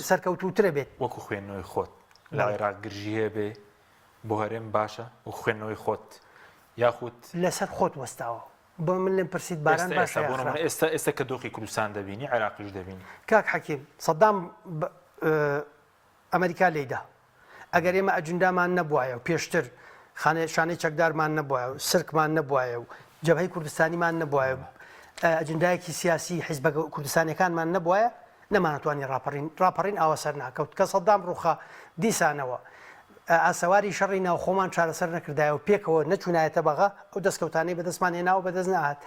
سەرکەوتوترە بێت وەکو خوێندنەوەی خۆت لە عێراق گرژی هەیە بێ بۆ هەرێم باشە و خوێندنەوەی خۆت یاخود لەسەر خۆت وەستاوە بۆ من لێم پرسیید باران باشە ئێستا کە دۆخی کوردستان دەبینی عێراقیش دەبینی کاک حەکیم سەدام ئەمریکا لێیدا ئەگەر ئێمە ئەجندامان نەبوایە و پێشتر شانەی چەکدارمان نەبوایە و سرکمان نەبوایە و جەبهەی کوردستانیمان نەبوایە ئەجندایەکی سیاسی حیزبە کوردستانیەکانمان نەبوایە نەمانەتوانی ڕاپەڕین ئاوە سەر ناکەوت کە سەدام ڕوخە دیسانەوە ئاسەواری شەڕی ناو خۆمان چارەسەر نەکردایە و پێکەوە نەچوونایەتە بەغا ئەو دەستکەوتانەی بەدەستمان هێناوە بەدەست نەهات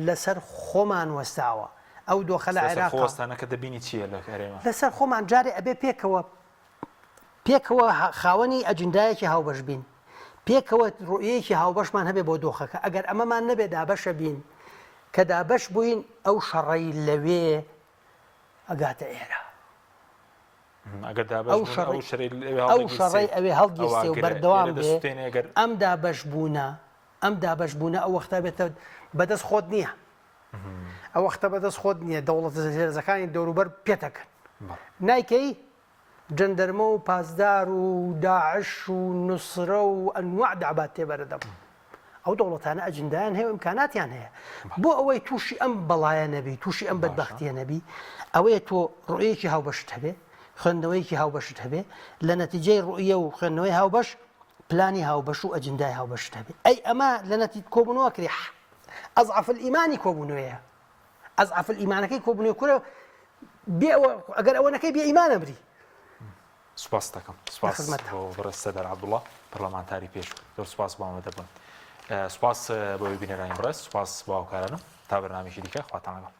لەسەر خۆمان وەستاوە ئەو دۆخە لە عێراق خۆستانەکە دەبینی چییە لە هەرێمە لەسەر خۆمان جارێ ئەبێ پێکەوە خاوەنی ئەجندایەکی هاوبەش بین پێکەوە ڕوئەیەکی هاوبەشمان هەبێ بۆ دۆخەکە ئەگەر ئەمەمان نەبێ دابەشە بین کە دابەش بووین ئەو شەڕەی لەوێ ئەگاتە ئێرە ئەو شەڕەی ئەوێ هەڵگیستێ و بەردەوام بێ ئەم دابەش بوونە ئەو وەختە بێتە بەدەست خۆت نییە ئەو وەختە بەدەست خۆت نییە دەوڵەتە هێرزەکانی دەوروبەر پێتەکەن نایکەی جەندەرمە و پاسدار و داعش و نوسرە و ئەنواع دابات تێبەرەدەم ئەو دەوڵەتانە ئەجندایان هەیە ئیمکاناتیان هەیە بۆ ئەوەی تووشی ئەم بەڵایە نەبی تووشی ئەم بەدبەختیە نەبی ئەوەیە تۆ ڕوئەیەکی هاوبەشت هەبێ خوێندنەوەیکی هاوبەشت هەبێ لە نەتیجەی ڕوئیە و خوێندنەوەی هاوبەش پلانی هاوبەش و ئەجندای هاوبەشت هەبێ ئەی ئەمە لە نەتیجە کۆبوونەوە کری ئەضعف الئیمانی کۆبوونەوەیە ئەضعف الئیمانەکەی کۆبوونەوە کورە ئەگەر ئەوە نەکەی بێ ئیمانە بری سوپاس دەکەم سوپاس بۆ بەڕێستە دەرعەبدوڵڵا پەرلەمانتاری پێش زۆر سوپاس بۆ ئەمە دەبن سوپاس بۆی بینەرانی بەڕێز سوپاس بۆ هاوکارانم تا بەرنامێکی دیکە خواتان لەگەڵ